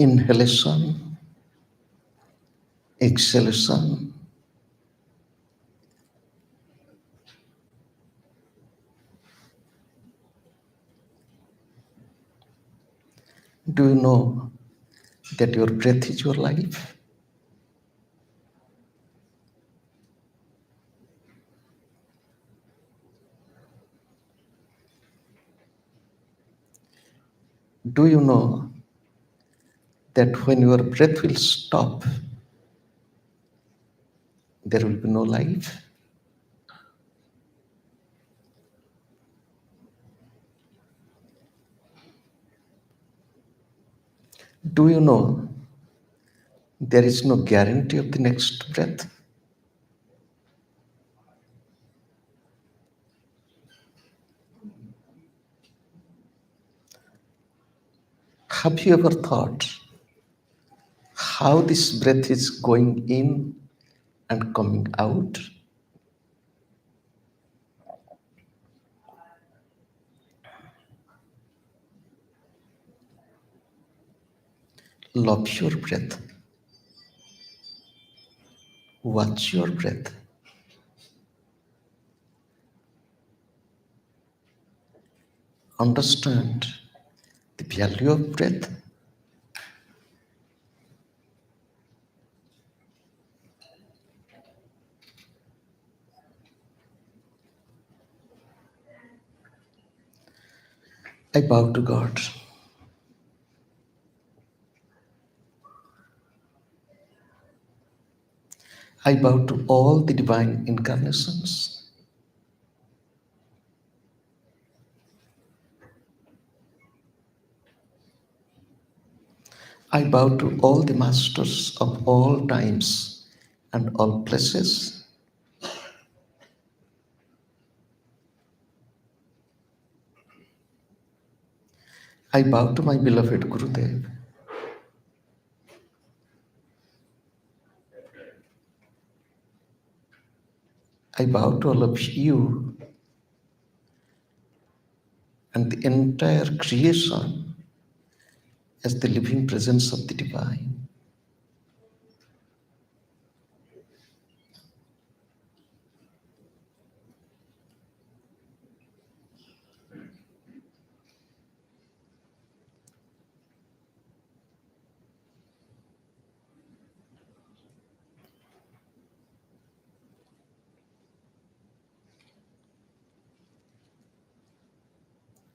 inhalation, exhalation, do you know that your breath is your life? Do you know that when your breath will stop, there will be no life? Do you know there is no guarantee of the next breath? Have you ever thought how this breath is going in and coming out? Love your breath. Watch your breath. Understand the value of breath. I bow to God. I bow to all the divine incarnations. I bow to all the masters of all times and all places. I bow to my beloved Gurudev. I bow to all of you and the entire creation as the living presence of the divine.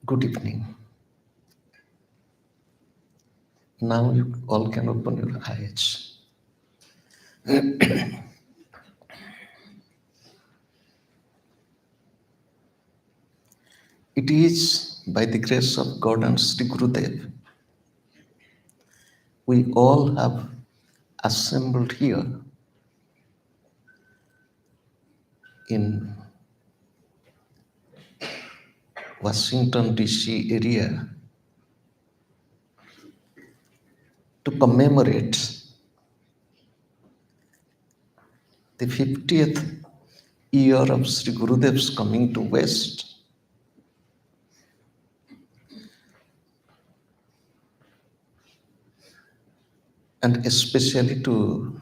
Good evening. Now you all can open your eyes. It is by the grace of God and Sri Gurudev, we all have assembled here in Washington DC area to commemorate the 50th year of Sri Gurudev's coming to West, and especially to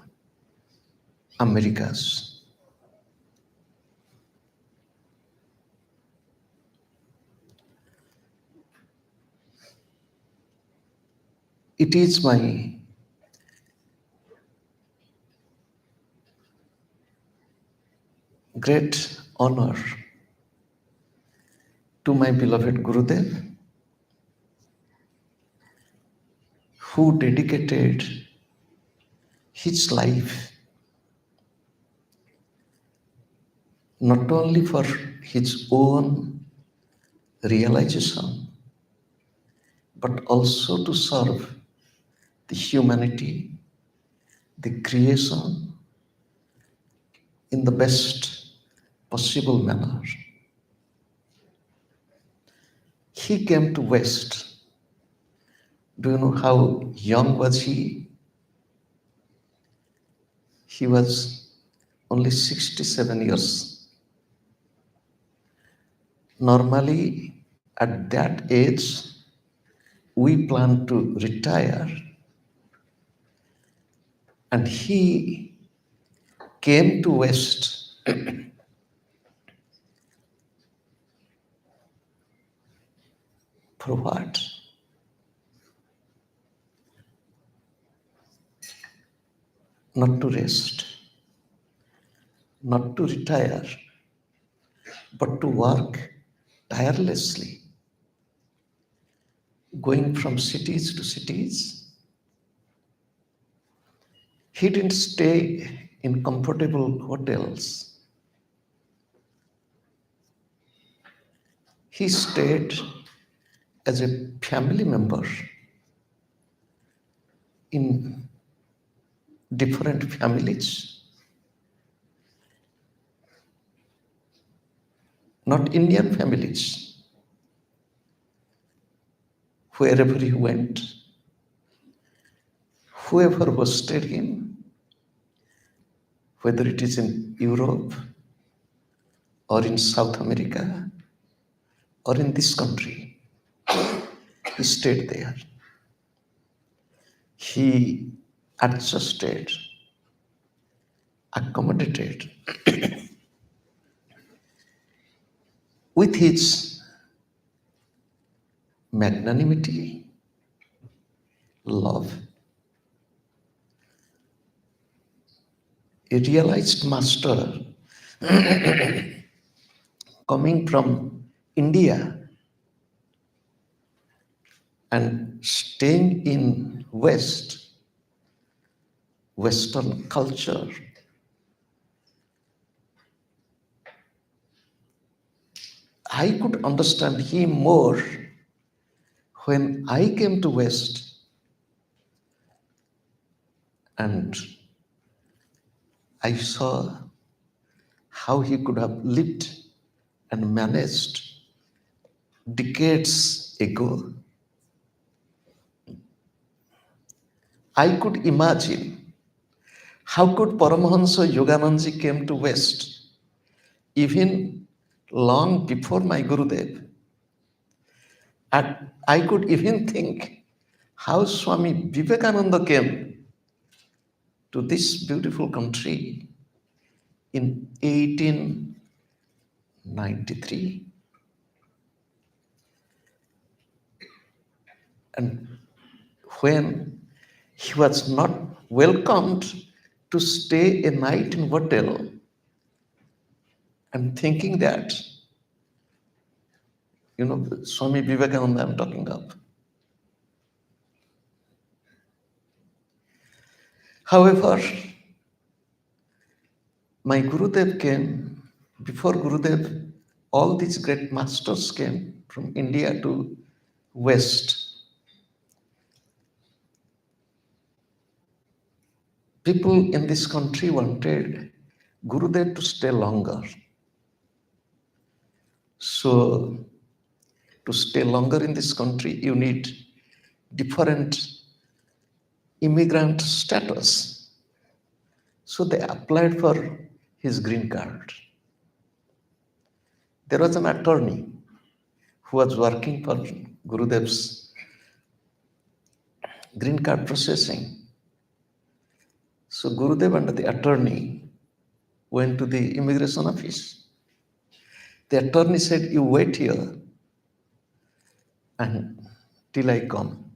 Americas. It is my great honor to my beloved Gurudev, who dedicated his life not only for his own realization, but also to serve the humanity, the creation in the best possible manner. He came to West. Do you know how young was he? He was only 67 years. Normally, at that age, we plan to retire And he came to West for what? Not to rest, not to retire, but to work tirelessly, going from cities to cities. He didn't stay in comfortable hotels. He stayed as a family member in different families, not Indian families. Wherever he went, whoever hosted him, whether it is in Europe or in South America or in this country, he stayed there. He adjusted, accommodated with his magnanimity, love. A realized master coming from India and staying in Western culture, I could understand him more when I came to West and I saw how he could have lived and managed decades ago. I could imagine how could Paramahansa Yoganandaji came to West even long before my Gurudev. And I could even think how Swami Vivekananda came to this beautiful country in 1893. And when he was not welcomed to stay a night in hotel, and thinking that, Swami Vivekananda I'm talking of. However, my Gurudev came, before Gurudev, all these great masters came from India to West. People in this country wanted Gurudev to stay longer. So, to stay longer in this country, you need different immigrant status. So they applied for his green card. There was an attorney who was working for Gurudev's green card processing. So Gurudev and the attorney went to the immigration office. The attorney said, "You wait here and till I come."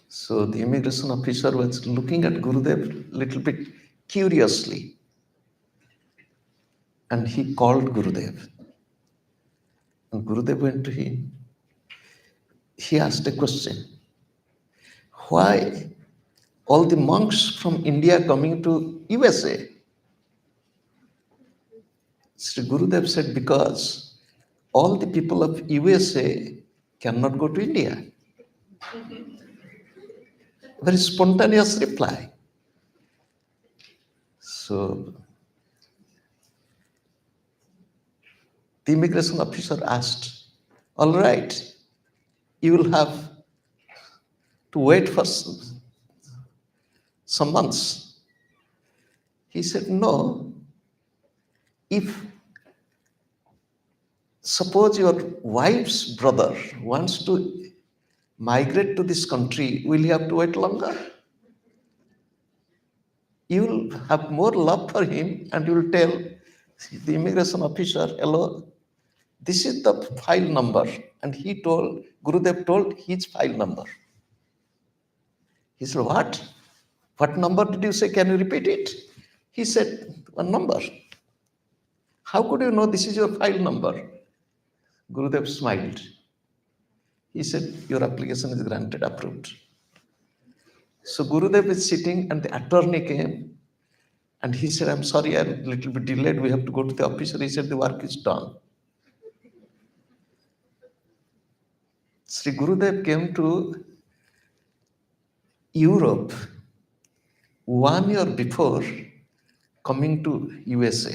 So the immigration officer was looking at Gurudev a little bit curiously. And he called Gurudev. And Gurudev went to him. He asked a question. Why all the monks from India coming to USA? Sri Gurudev said, because all the people of USA cannot go to India. Very spontaneous reply. So the immigration officer asked, all right, you will have to wait for some months. He said, no, if suppose your wife's brother wants to migrate to this country, will you have to wait longer? you will have more love for him and you will tell the immigration officer, hello, this is the file number. And Gurudev told his file number. He said, what? What number did you say? Can you repeat it? He said, one number. How could you know this is your file number? Gurudev smiled. He said, your application is granted, approved. So Gurudev is sitting and the attorney came and he said, I'm sorry, I'm a little bit delayed. We have to go to the officer. He said, the work is done. Sri Gurudev came to Europe 1 year before coming to USA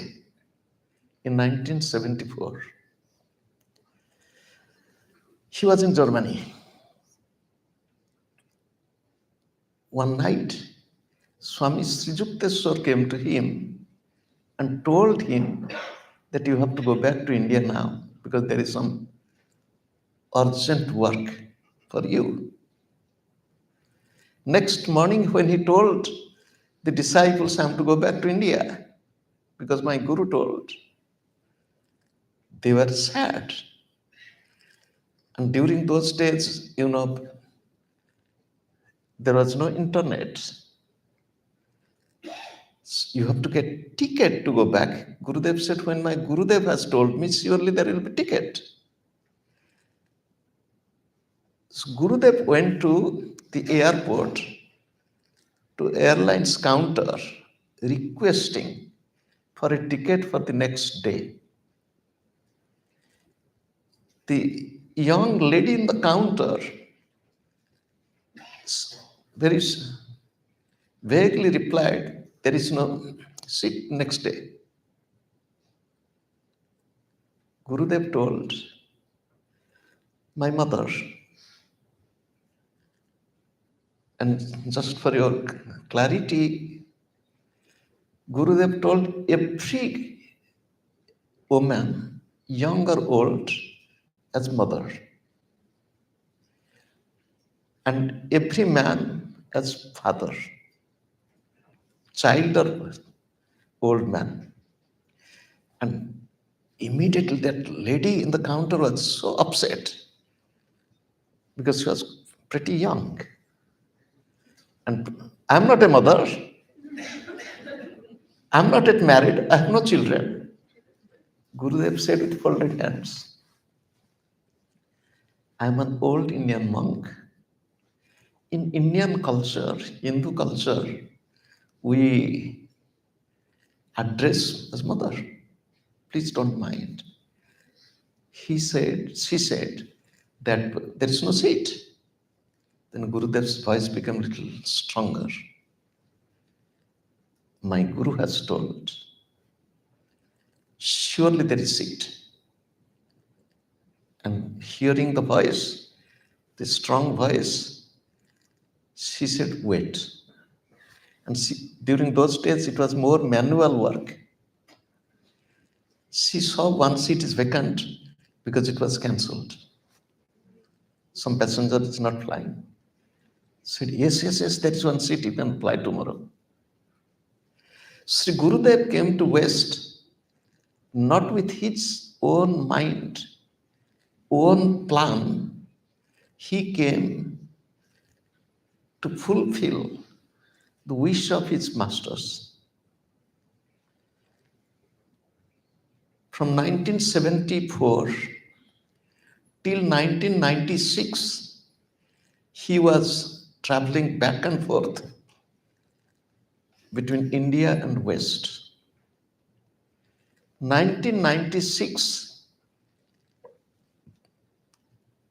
in 1974. He was in Germany. One night, Swami Sri Yukteswar came to him and told him that you have to go back to India now because there is some urgent work for you. Next morning, when he told the disciples, I have to go back to India because my Guru told, they were sad. And during those days, there was no internet. You have to get ticket to go back. Gurudev said, when my Gurudev has told me, surely there will be ticket. So Gurudev went to the airport, to airlines counter, requesting for a ticket for the next day. The young lady in the counter very vaguely replied, there is no seat next day. Gurudev told, my mother, and just for your clarity, Gurudev told every woman, young or old, as mother, and every man as father, child or old man. And immediately that lady in the counter was so upset because she was pretty young. And I'm not a mother. I'm not yet married. I have no children. Gurudev said with folded hands, I'm an old Indian monk. In Indian culture, Hindu culture, we address as mother. Please don't mind. She said that there is no seat. Then Gurudev's voice became a little stronger. My Guru has told, surely there is seat. And hearing the voice, the strong voice, she said, wait. And during those days, it was more manual work. She saw one seat is vacant because it was cancelled. Some passenger is not flying. Said, yes, there is one seat, you can fly tomorrow. Sri Gurudev came to West not with his own mind, own plan. He came to fulfill the wish of his masters. From 1974 till 1996, he was traveling back and forth between India and West. 1996,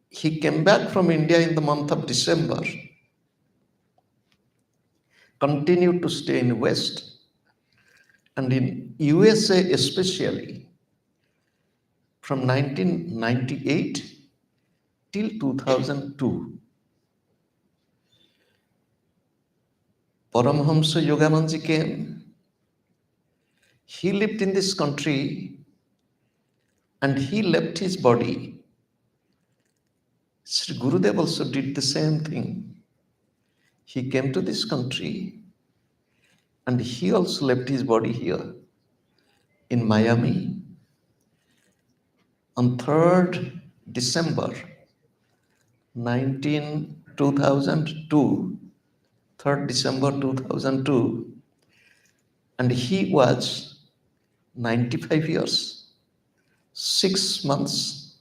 he came back from India in the month of December, continued to stay in West, and in USA especially, from 1998 till 2002. Paramahamsa Yoganandaji came. He lived in this country and he left his body. Sri Gurudev also did the same thing. He came to this country. And he also left his body here in Miami on 3rd December 2002, 3rd December 2002, and he was 95 years, 6 months,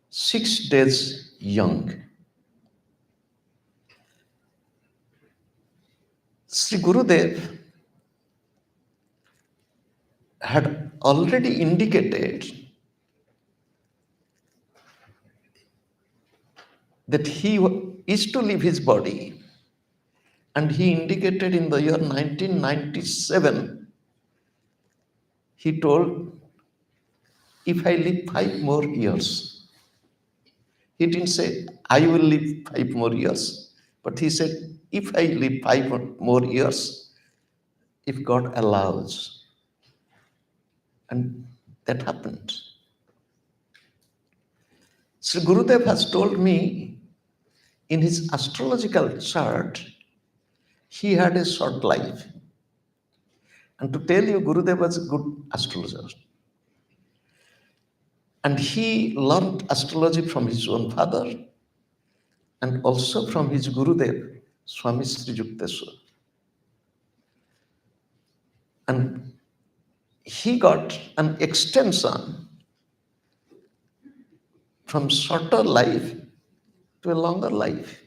6 days young. Sri Gurudev had already indicated that he is to leave his body, and he indicated in the year 1997, he told, if I live 5 more years. He didn't say, I will live 5 more years, but he said, if I live 5 more years, if God allows. And that happened. Sri Gurudev has told me in his astrological chart, he had a short life. And to tell you, Gurudev was a good astrologer. And he learned astrology from his own father and also from his Gurudev, Swami Sri Yukteswar. And he got an extension from shorter life to a longer life.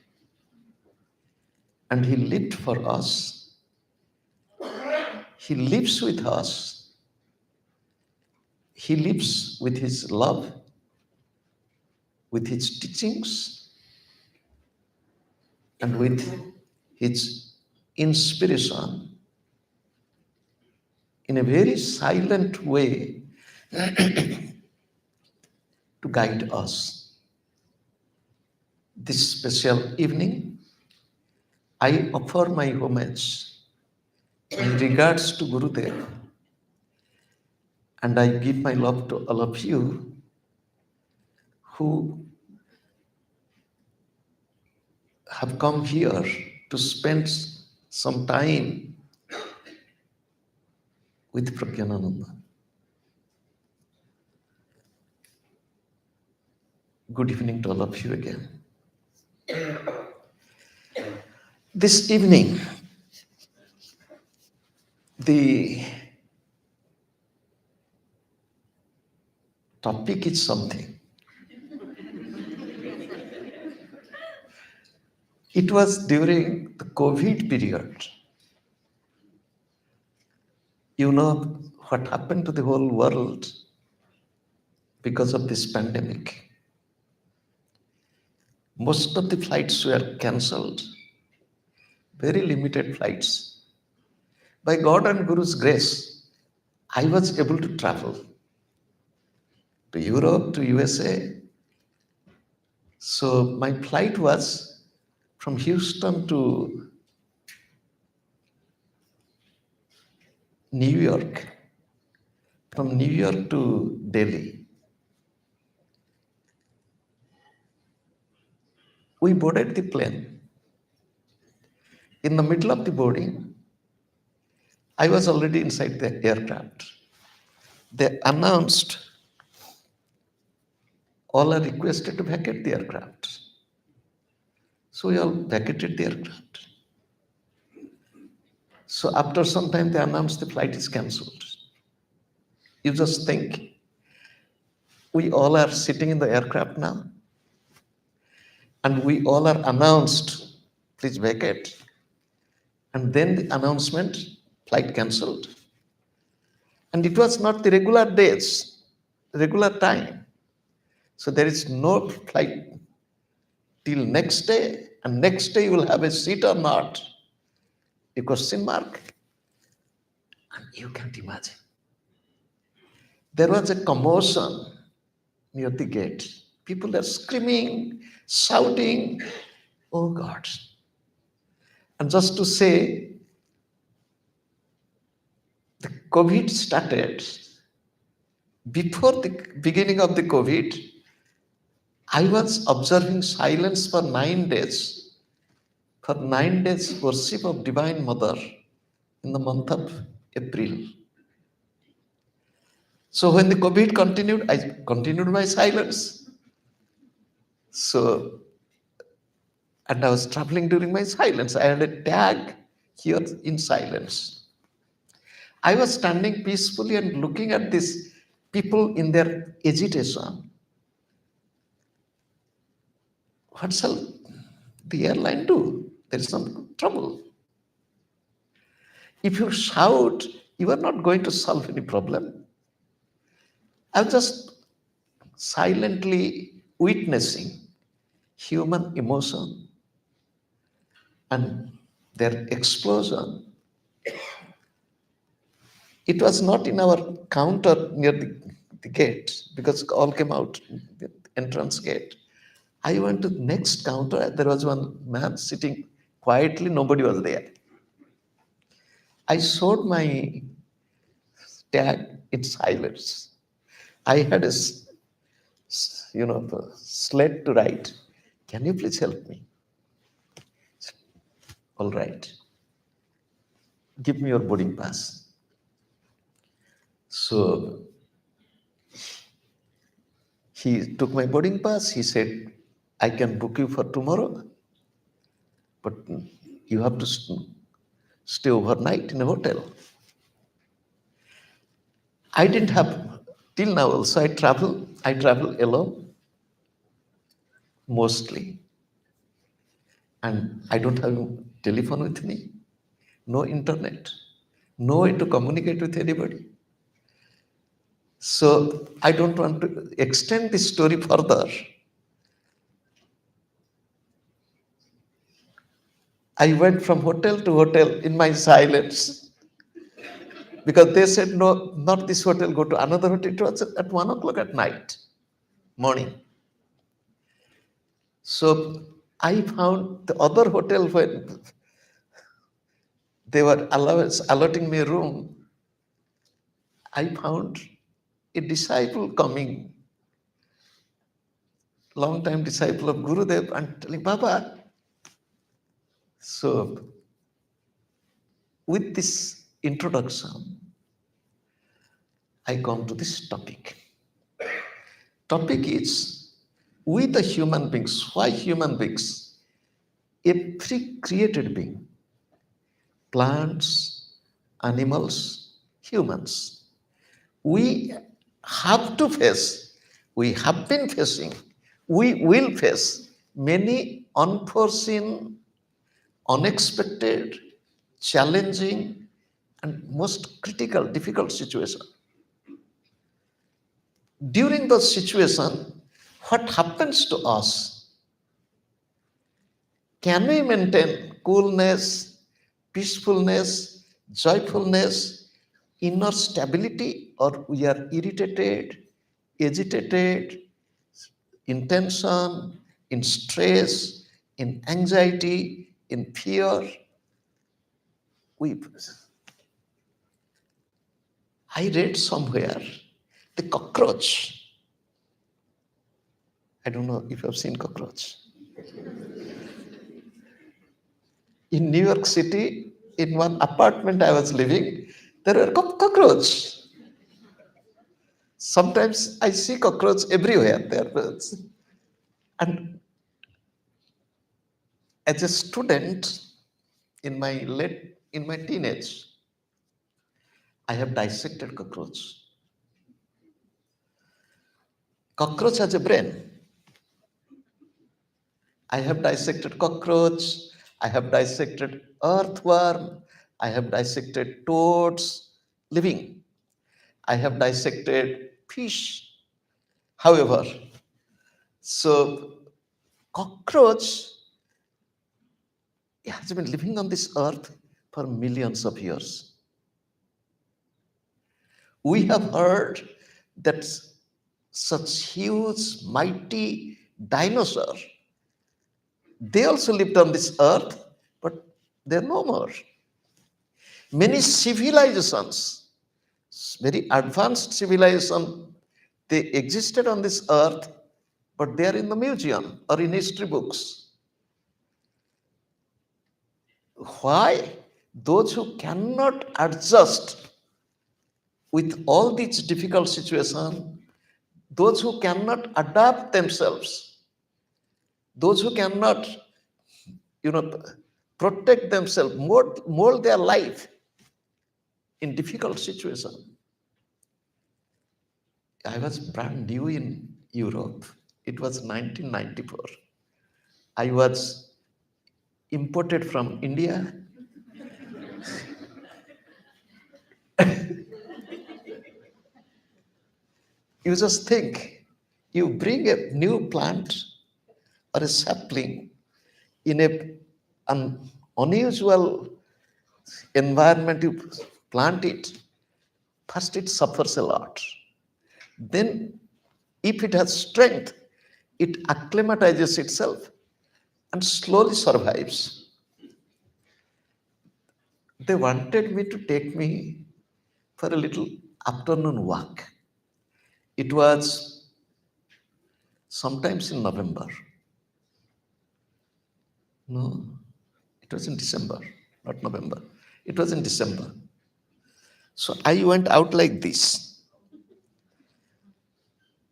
And he lived for us. He lives with us. He lives with his love, with his teachings, and with his inspiration in a very silent way to guide us. This special evening, I offer my homage in regards to Gurudev, and I give my love to all of you who have come here to spend some time with Pragyanananda. Good evening to all of you again. This evening, the topic is something. It was during the COVID period. You know what happened to the whole world because of this pandemic. Most of the flights were cancelled, very limited flights. By God and Guru's grace, I was able to travel to Europe, to USA. So my flight was from Houston to New York, from New York to Delhi. We boarded the plane. In the middle of the boarding, I was already inside the aircraft. They announced all are requested to vacate the aircraft. So we all vacated the aircraft. So after some time, they announced the flight is cancelled. You just think, we all are sitting in the aircraft now, and we all are announced, please vacate. And then the announcement, flight cancelled. And it was not the regular days, regular time. So there is no flight till next day, and next day you will have a seat or not, a question mark. And you can't imagine. There was a commotion near the gate. People are screaming, shouting, oh God. And just to say, the COVID started. Before the beginning of the COVID, I was observing silence for 9 days. For 9 days, worship of Divine Mother in the month of April. So when the COVID continued, I continued my silence. So, and I was traveling during my silence. I had a tag here in silence. I was standing peacefully and looking at these people in their agitation. What shall the airline do? There is some trouble. If you shout, you are not going to solve any problem. I was just silently witnessing human emotion and their explosion. It was not in our counter near the gate because all came out the entrance gate. I went to the next counter. There was one man sitting quietly. Nobody was there. I showed my tag in silence. I had a slate to write. Can you please help me? All right. Give me your boarding pass. So he took my boarding pass. He said, I can book you for tomorrow, but you have to stay overnight in a hotel. I didn't have, till now also, I travel alone, mostly. And I don't have a telephone with me, no internet, no way to communicate with anybody. So I don't want to extend this story further. I went from hotel to hotel in my silence because they said, no, not this hotel, go to another hotel. It was at 1 o'clock at night, morning. So I found the other hotel when they were allotting me a room. I found a disciple coming, long time disciple of Gurudev, and telling, Baba. So with this introduction, I come to this topic. Topic is, we the human beings, why human beings? Every created being, plants, animals, humans, we have to face, we have been facing, we will face many unforeseen, unexpected, challenging, and most critical, difficult situations. During those situations, what happens to us? Can we maintain coolness, peacefulness, joyfulness, inner stability, or we are irritated, agitated, in tension, in stress, in anxiety, in fear? I read somewhere the cockroach. I don't know if you've seen cockroach. In New York City, in one apartment I was living, there were cockroach. Sometimes I see cockroach everywhere. And as a student in my teenage, I have dissected cockroach. Cockroach has a brain. I have dissected cockroach. I have dissected earthworm. I have dissected toads, living. I have dissected fish. However, so cockroach has been living on this earth for millions of years. We have heard that such huge, mighty dinosaur, they also lived on this earth, but they're no more. Many civilizations, very advanced civilization, they existed on this earth, but they are in the museum or in history books. Why? Those who cannot adjust with all these difficult situations, those who cannot adapt themselves, those who cannot, you know, protect themselves, mold their life in difficult situations. I was brand new in Europe. It was 1994. I was imported from India. You just think, you bring a new plant or a sapling in an unusual environment, you plant it, first it suffers a lot. Then, if it has strength, it acclimatizes itself and slowly survives. They wanted me to take me for a little afternoon walk. It was sometimes in November. No, it was in December, not November. It was in December. So I went out like this.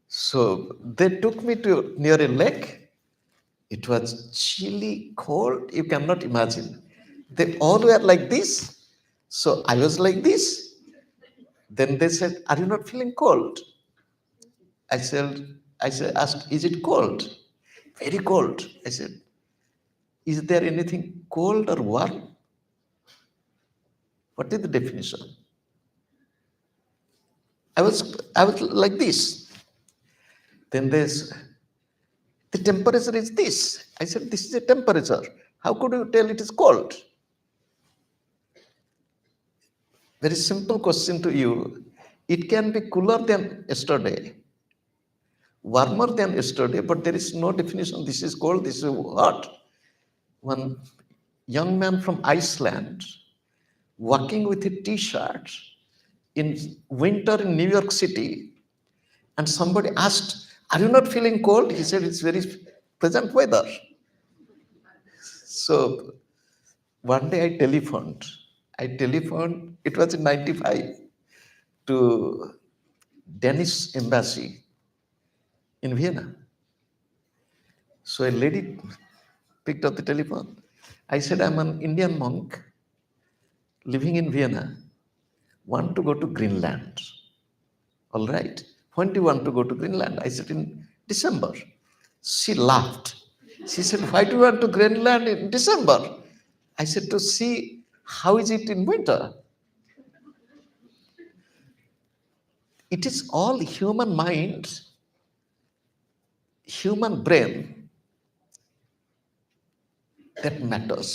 So they took me to near a lake. It was chilly, cold, you cannot imagine. They all were like this. So I was like this. Then they said, "Are you not feeling cold?" Asked, "Is it cold?" "Very cold." I said, "Is there anything cold or warm?" What is the definition? I was like this. Then there's the temperature is this. I said, "This is a temperature. How could you tell it is cold?" Very simple question to you. It can be cooler than yesterday, warmer than yesterday, but there is no definition. This is cold, this is hot. One young man from Iceland walking with a t-shirt in winter in New York City, and somebody asked, "Are you not feeling cold?" He said, "It's very pleasant weather." So one day I telephoned, it was in 95, to Danish embassy in Vienna. So a lady picked up the telephone. I said, "I'm an Indian monk living in Vienna, want to go to Greenland." "All right. When do you want to go to Greenland?" I said, "In December." She laughed. She said, "Why do you want to Greenland in December?" I said, "To see how is it in winter." It is all human mind, human brain that matters.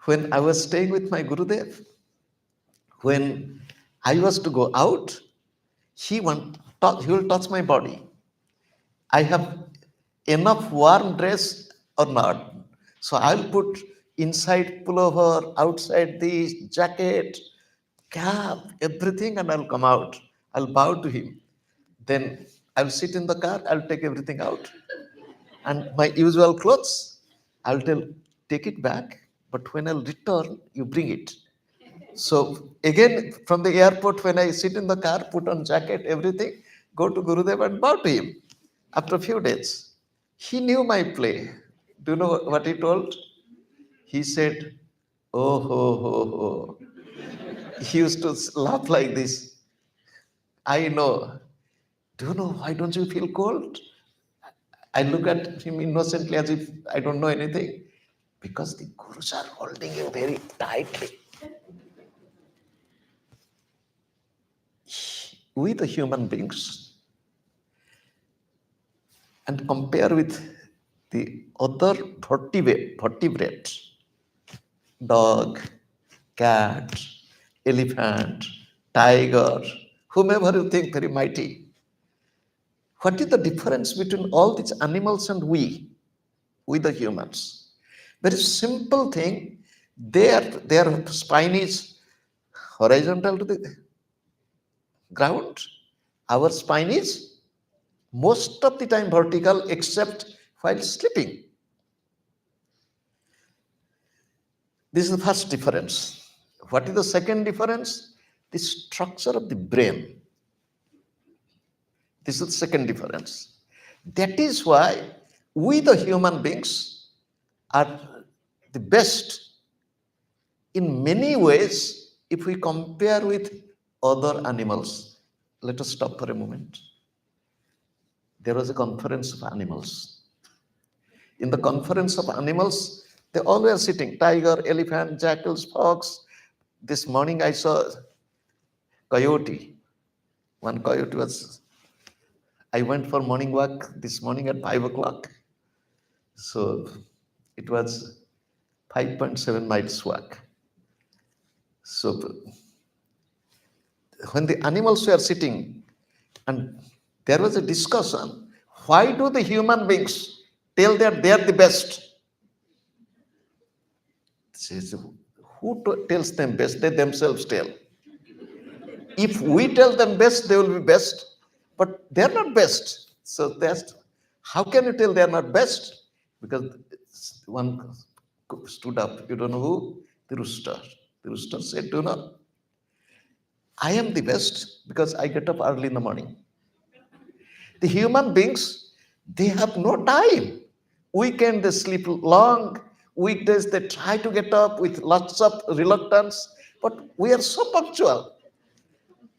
When I was staying with my Gurudev, when I was to go out, he will touch my body. I have enough warm dress or not. So I'll put inside pullover, outside the jacket, cap, everything, and I'll come out. I'll bow to him. Then I'll sit in the car, I'll take everything out. And my usual clothes, I'll tell, take it back, but when I'll return, you bring it. So again, from the airport, when I sit in the car, put on jacket, everything, go to Gurudev and bow to him. After a few days, he knew my play. Do you know what he told? He said, "Oh, ho, ho, ho." He used to laugh like this. "I know. Do you know why don't you feel cold?" I look at him innocently as if I don't know anything. "Because the Gurus are holding you very tightly." We, the human beings, and compare with the other vertebrates, dog, cat, elephant, tiger, whomever you think very mighty. What is the difference between all these animals and we the humans? Very simple thing. Their spine is horizontal to the ground. Our spine is most of the time vertical, except while sleeping. This is the first difference. What is the second difference? The structure of the brain. This is the second difference. That is why we, the human beings, are the best in many ways if we compare with other animals. Let us stop for a moment. There was a conference of animals. In the conference of animals, they all were sitting, tiger, elephant, jackals, fox. This morning I saw coyote. One coyote was, I went for morning walk this morning at 5 o'clock. So it was 5.7 miles walk. So when the animals were sitting and there was a discussion, why do the human beings tell that they are the best? Says, who tells them best? They themselves tell. If we tell them best, they will be best, but they're not best. So that's how can you tell they're not best? Because one stood up, you don't know who? The rooster. The rooster said, do you know, I am the best because I get up early in the morning. The human beings, they have no time. Weekend they sleep long. Weekdays they try to get up with lots of reluctance. But we are so punctual.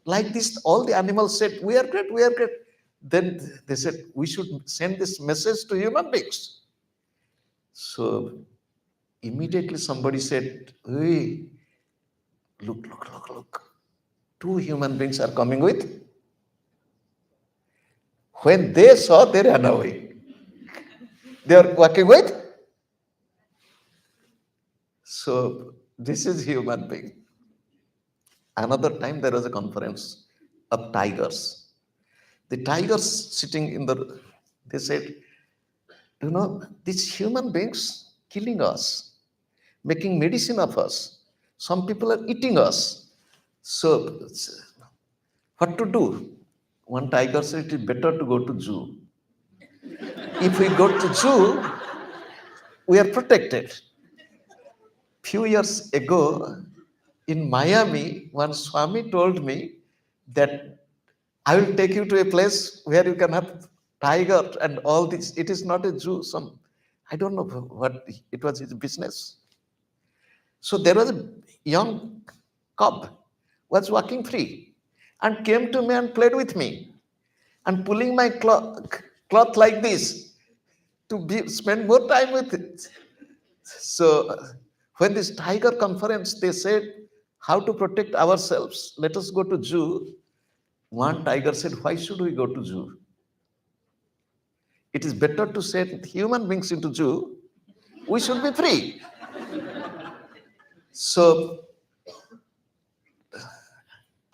Like this, all the animals said, we are great, we are great. Then they said, we should send this message to human beings. So immediately somebody said, hey, look. 2 human beings are coming with. When they saw, they ran away. They are walking with. So this is human being. Another time there was a conference of tigers. The tigers sitting in the, they said, you know, these human beings killing us, making medicine of us. Some people are eating us. So what to do? One tiger said it is better to go to zoo. If we go to zoo, we are protected. Few years ago in Miami, one Swami told me that I will take you to a place where you can have tiger and all this. It is not a zoo. I don't know what it was his business. So there was a young cub was walking free and came to me and played with me and pulling my cloth like this to spend more time with it. So when this tiger conference, they said, how to protect ourselves? Let us go to zoo. One tiger said, why should we go to zoo? It is better to send human beings into zoo. We should be free. So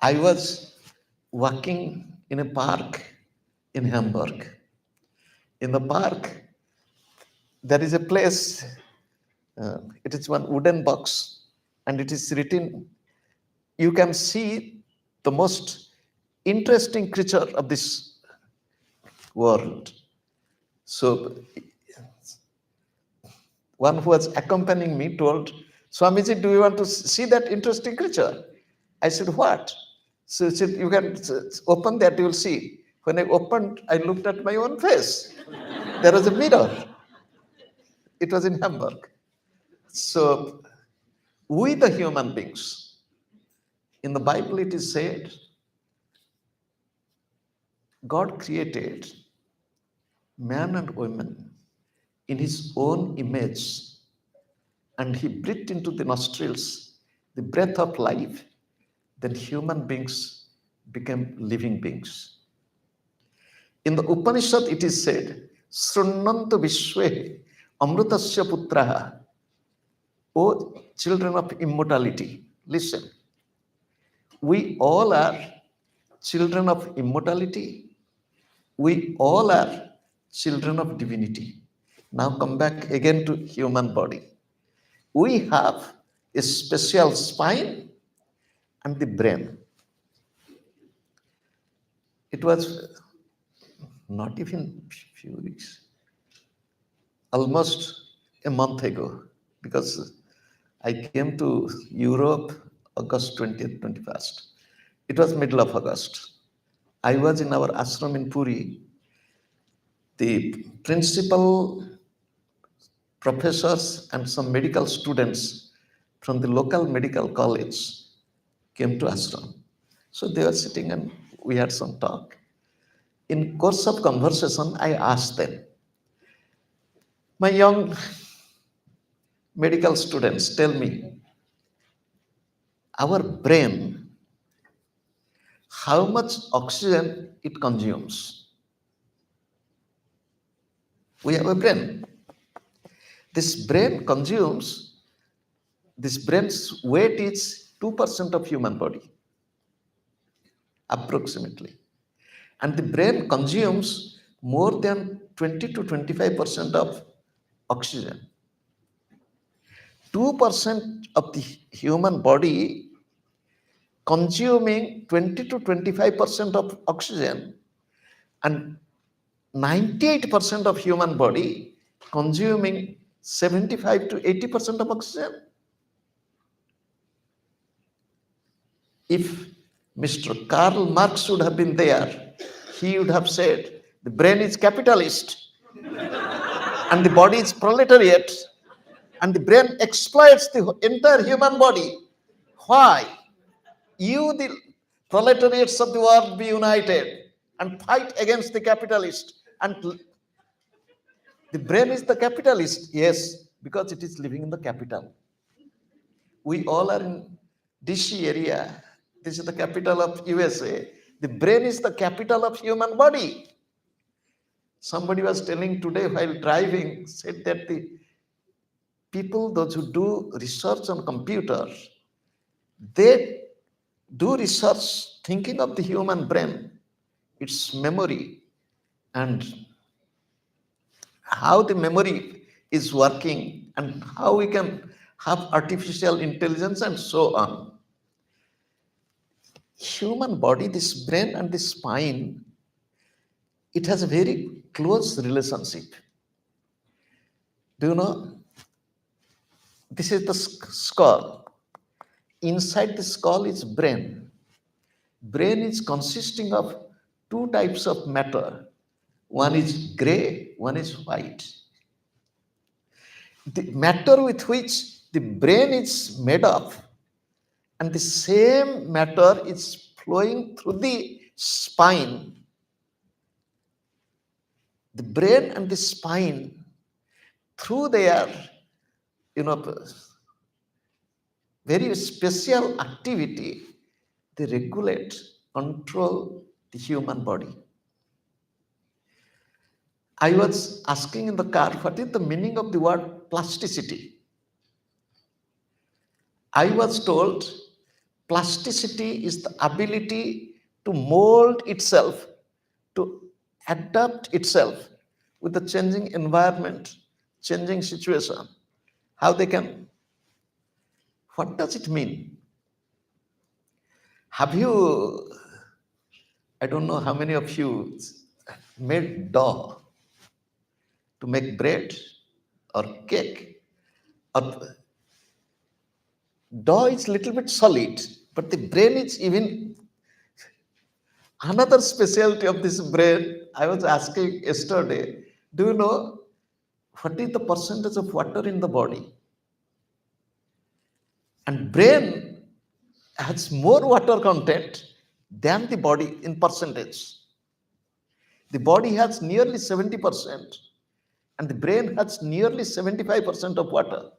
I was walking in a park in Hamburg. In the park, there is a place, it is one wooden box, and it is written, you can see the most interesting creature of this world. So one who was accompanying me told, Swamiji, do you want to see that interesting creature? I said, what? So he said, you can open that, you will see. When I opened, I looked at my own face. There was a mirror. It was in Hamburg. So we, the human beings, in the Bible it is said, God created man and woman in his own image, and he breathed into the nostrils the breath of life. Then human beings became living beings. In the Upanishad it is said, Srunnantu Vishwe Amrutasya Putraha. O children of immortality, listen. We all are children of immortality. We all are children of divinity. Now come back again to human body. We have a special spine and the brain. It was not even few weeks, almost a month ago, because I came to Europe August 20th, 21st. It was middle of August. I was in our ashram in Puri. The principal, professors, and some medical students from the local medical college came to ashram. So they were sitting and we had some talk. In course of conversation, I asked them, my young medical students, tell me, our brain, how much oxygen it consumes? We have a brain. This brain consumes, this brain's weight is 2% of human body, approximately. And the brain consumes more than 20 to 25% of oxygen. 2% of the human body consuming 20 to 25% of oxygen, and 98% of human body consuming 75 to 80% of oxygen. If Mr. Karl Marx would have been there, he would have said, the brain is capitalist and the body is proletariat, and the brain exploits the entire human body. Why? You, the proletariats of the world, be united and fight against the capitalist. And the brain is the capitalist, yes, because it is living in the capital. We all are in DC area. This is the capital of USA. The brain is the capital of human body. Somebody was telling today while driving, said that the people, those who do research on computers, they do research thinking of the human brain, its memory, and how the memory is working, and how we can have artificial intelligence and so on. Human body, this brain and the spine, it has a very close relationship. Do you know? This is the skull. Inside the skull is brain. Brain is consisting of two types of matter. One is gray, one is white. The matter with which the brain is made of, and the same matter is flowing through the spine. The brain and the spine, through their, very special activity, they regulate, control the human body. I was asking in the car, what is the meaning of the word plasticity? I was told plasticity is the ability to mold itself, to adapt itself with the changing environment, changing situation. How they can, what does it mean? Have you, I don't know how many of you made dough to make bread or cake? Or dough is little bit solid, but the brain is even another specialty of this brain. I was asking yesterday, do you know what is the percentage of water in the body? And brain has more water content than the body in percentage. The body has nearly 70%, and the brain has nearly 75% of water.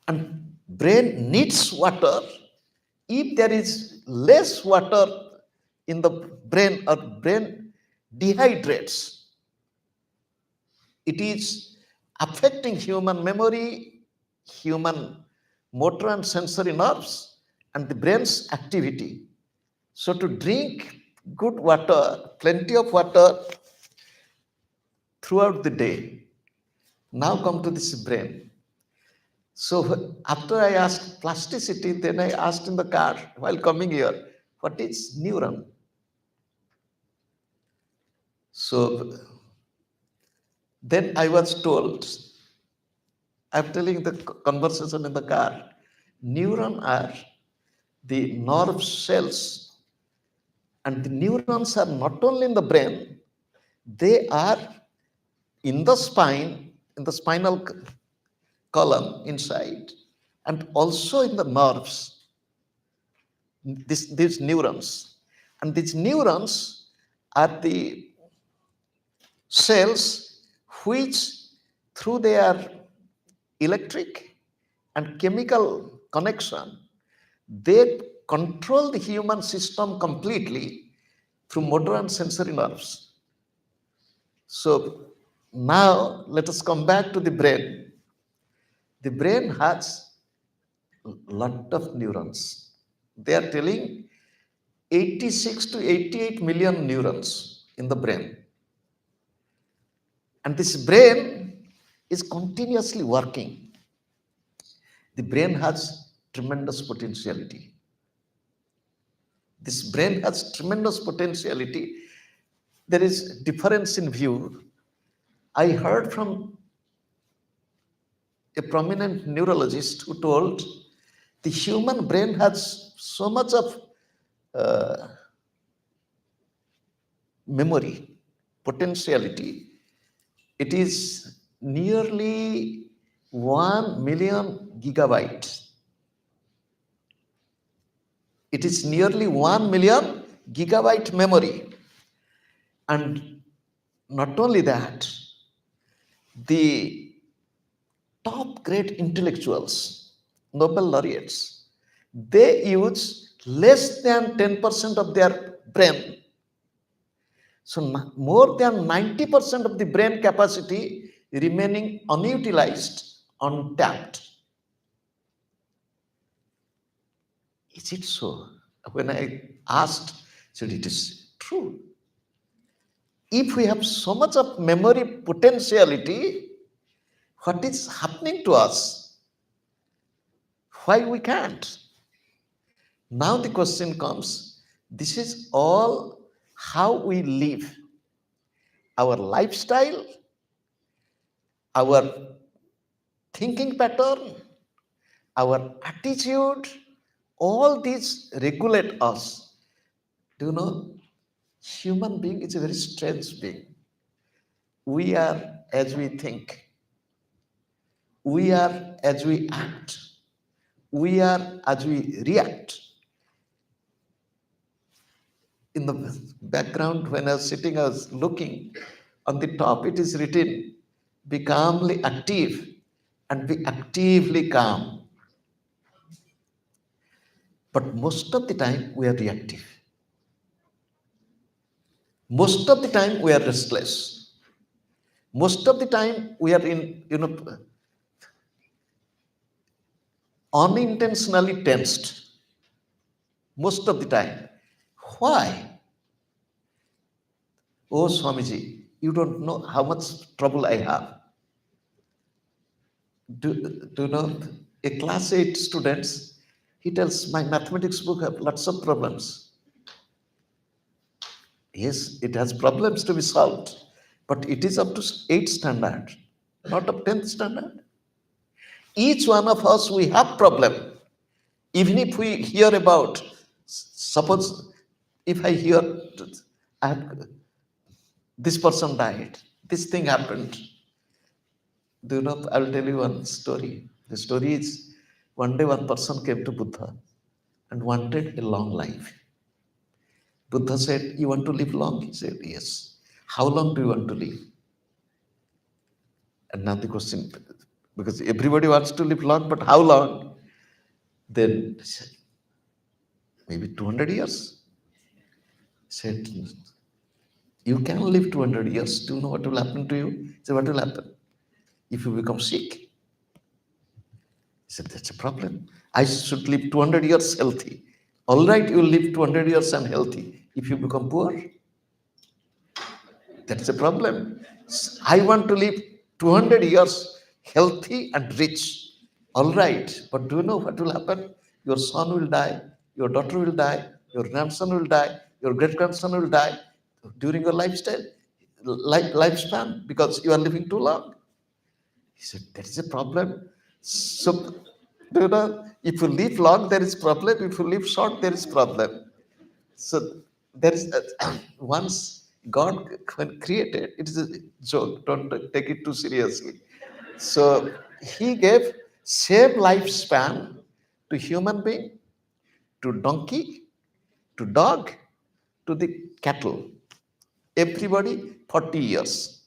And brain needs water. If there is less water in the brain, or brain dehydrates, it is affecting human memory, human motor and sensory nerves, and the brain's activity. So to drink good water, plenty of water throughout the day. Now come to this brain. So after I asked plasticity, then I asked in the car while coming here, what is neuron? So then I was told I'm telling the conversation in the car. Neuron are the nerve cells, and the neurons are not only in the brain, they are in the spine, in the spinal column inside, and also in the nerves, these neurons. And these neurons are the cells which, through their electric and chemical connection, they control the human system completely through motor and sensory nerves. So now let us come back to the brain. The brain has a lot of neurons. They are telling 86 to 88 million neurons in the brain. And this brain is continuously working. The brain has tremendous potentiality. This brain has tremendous potentiality. There is difference in view. I heard from a prominent neurologist who told the human brain has so much of memory, potentiality. It is nearly 1 million gigabytes. It is nearly 1 million gigabyte memory. And not only that, the top grade intellectuals, Nobel laureates, they use less than 10% of their brain. So more than 90% of the brain capacity remaining unutilized, untapped. Is it so? When I asked, said it is true. If we have so much of memory potentiality, what is happening to us? Why we can't? Now the question comes, this is all how we live. Our lifestyle, our thinking pattern, our attitude, all these regulate us. Do you know, human being is a very strange being. We are as we think. We are as we act. We are as we react. In the background, when I was sitting, I was looking. On the top, it is written, be calmly active and be actively calm. But most of the time, we are reactive. Most of the time, we are restless. Most of the time, we are in, unintentionally tensed. Most of the time. Why? Oh, Swamiji, you don't know how much trouble I have. Do you know, a class 8 students, he tells, my mathematics book have lots of problems. Yes, it has problems to be solved, but it is up to 8th standard, not up 10th standard. Each one of us, we have problem. Even if we hear about, suppose if I hear, this person died, this thing happened. Do you know, I'll tell you one story. The story is, one day one person came to Buddha and wanted a long life. Buddha said, you want to live long? He said, yes. How long do you want to live? And now the question, because everybody wants to live long, but how long? Then he said, maybe 200 years. He said, you can live 200 years. Do you know what will happen to you? He said, what will happen? If you become sick. He said, that's a problem. I should live 200 years healthy. All right, you will live 200 years and healthy. If you become poor, that's a problem. I want to live 200 years healthy and rich. All right, but do you know what will happen? Your son will die, your daughter will die, your grandson will die, your great grandson will die during your lifespan because you are living too long. He said, there is a problem. So, if you live long, there is problem. If you live short, there is problem. So there is once God when created, it is a joke. Don't take it too seriously. So He gave same lifespan to human being, to donkey, to dog, to the cattle. Everybody 40 years.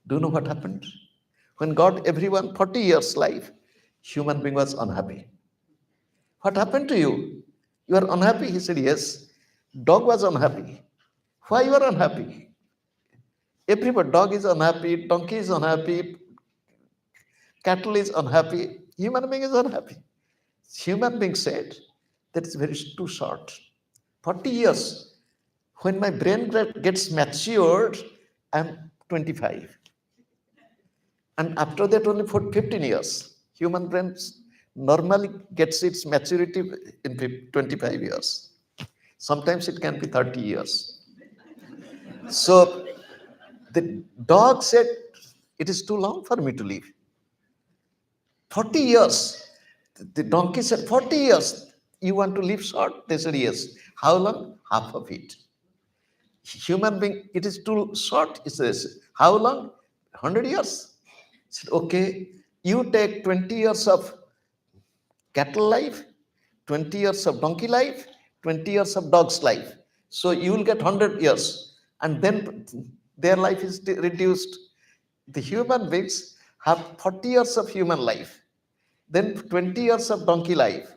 Do you know what happened? When God everyone 40 years life, human being was unhappy. What happened to you? You are unhappy? He said, yes. Dog was unhappy. Why you are unhappy? Everybody, dog is unhappy, donkey is unhappy, cattle is unhappy, human being is unhappy. Human being said, that is very too short. 40 years. When my brain gets matured, I'm 25. And after that, only for 15 years. Human brain normally gets its maturity in 25 years. Sometimes it can be 30 years. So the dog said, it is too long for me to live. 40 years. The donkey said, 40 years. You want to live short? They said, yes. How long? Half of it. Human being, it is too short. He says, how long? 100 years. He said, okay, you take 20 years of cattle life, 20 years of donkey life, 20 years of dog's life. So you will get 100 years. And then their life is reduced. The human beings have 40 years of human life, then 20 years of donkey life,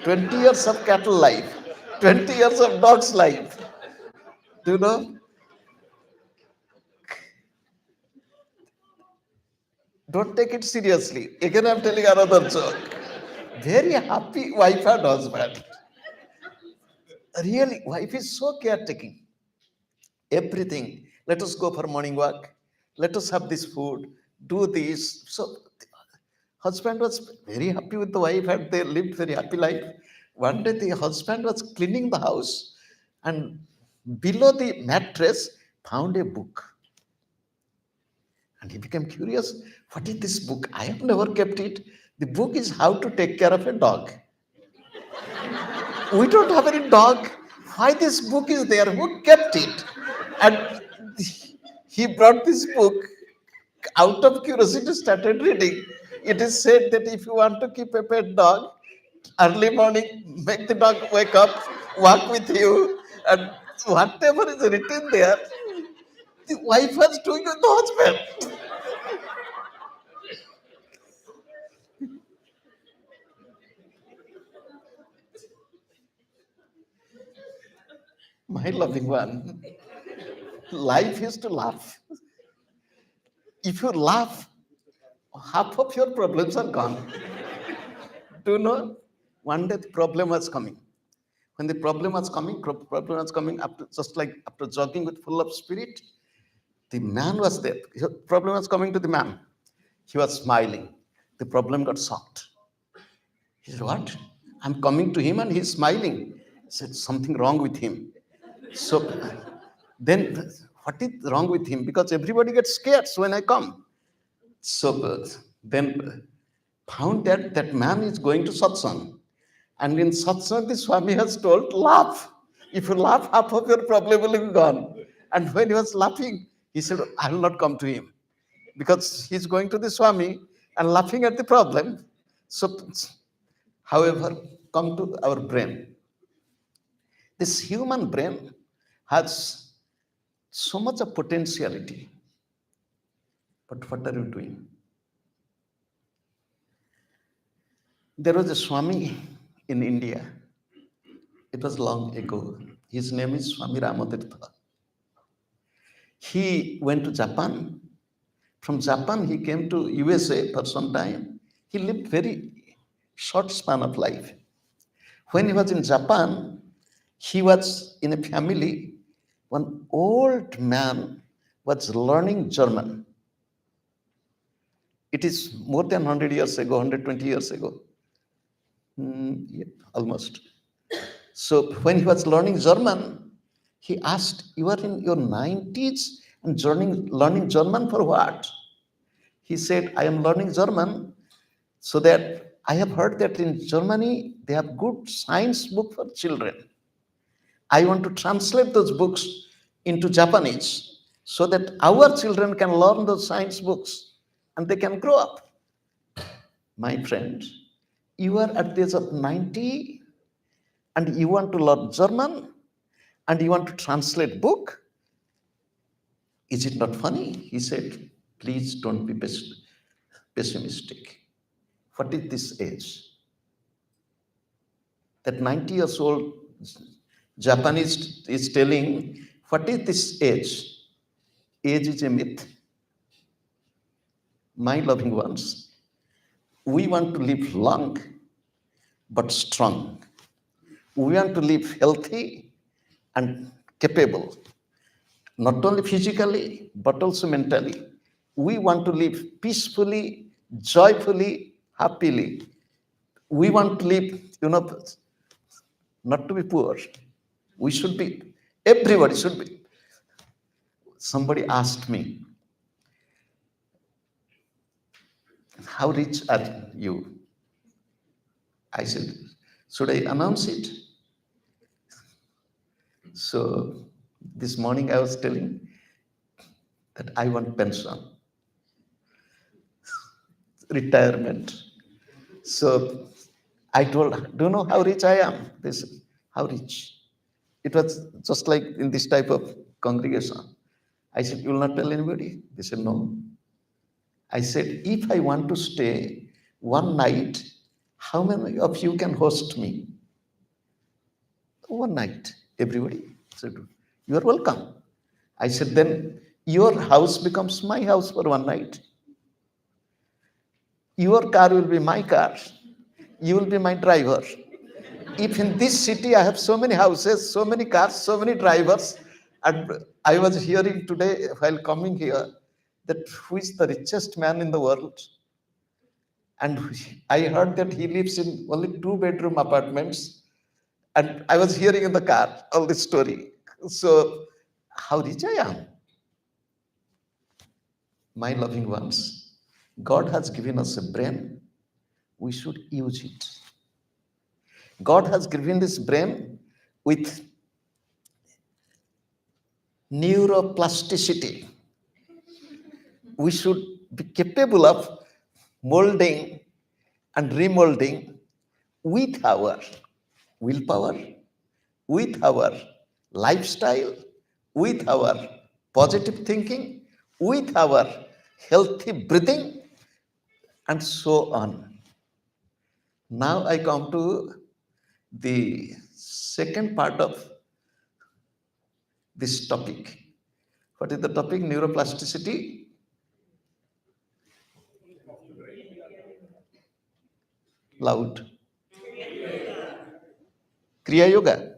20 years of cattle life, 20 years of dog's life. Do you know? Don't take it seriously. Again, I'm telling another joke. Very happy wife and husband. Really, wife is so caretaking. Everything. Let us go for morning walk. Let us have this food. Do this. So, husband was very happy with the wife and they lived very happy life. One day, the husband was cleaning the house and below the mattress found a book. And he became curious. What is this book? I have never kept it. The book is how to take care of a dog. We don't have any dog. Why this book is there? Who kept it? And he brought this book out of curiosity, started reading. It is said that if you want to keep a pet dog, early morning, make the dog wake up, walk with you, and whatever is written there, the wife was doing with the husband. My loving one, life is to laugh. If you laugh, half of your problems are gone. Do you know? One day the problem was coming. When the problem was coming after, just like after jogging with full of spirit, the man was there. The problem was coming to the man. He was smiling. The problem got shocked. He said, what? I'm coming to him and he's smiling. He said, something wrong with him. So then what is wrong with him? Because everybody gets scared when I come. So then found that that man is going to satsang. And in satsang, the Swami has told, laugh. If you laugh, half of your problem will be gone. And when he was laughing, he said, I will not come to him. Because he's going to the Swami and laughing at the problem. So, however, come to our brain. This human brain has so much of potentiality. But what are you doing? There was a Swami in India. It was long ago. His name is Swami Ramatirtha. He went to Japan. From Japan, he came to USA for some time. He lived very short span of life. When he was in Japan, he was in a family. One old man was learning German. It is more than 100 years ago, 120 years ago. Yeah, almost. So when he was learning German, he asked, you are in your 90s and learning German for what? He said, I am learning German so that I have heard that in Germany they have good science book for children. I want to translate those books into Japanese so that our children can learn those science books and they can grow up. My friend, you are at the age of 90 and you want to learn German and you want to translate book. Is it not funny? He said, please don't be pessimistic. What is this age? That 90 years old Japanese is telling, what is this age? Age is a myth. My loving ones, we want to live long but strong. We want to live healthy and capable, not only physically but also mentally. We want to live peacefully, joyfully, happily. We want to live, not to be poor. We should be, everybody should be. Somebody asked me, how rich are you? I said, should I announce it? So this morning I was telling that I want pension, retirement. So I told, do you know how rich I am? They said, how rich? It was just like in this type of congregation. I said, you will not tell anybody? They said, no. I said, if I want to stay one night, how many of you can host me? One night, everybody said, you are welcome. I said, then your house becomes my house for one night. Your car will be my car. You will be my driver. If in this city I have so many houses, so many cars, so many drivers, and I was hearing today while coming here that who is the richest man in the world? And I heard that he lives in only 2-bedroom apartments. And I was hearing in the car all this story. So, how rich I am? My loving ones, God has given us a brain. We should use it. God has given this brain with neuroplasticity. We should be capable of molding and remolding with our willpower, with our lifestyle, with our positive thinking, with our healthy breathing, and so on. Now I come to the second part of this topic. What is the topic? Neuroplasticity. Loud. Kriya Yoga.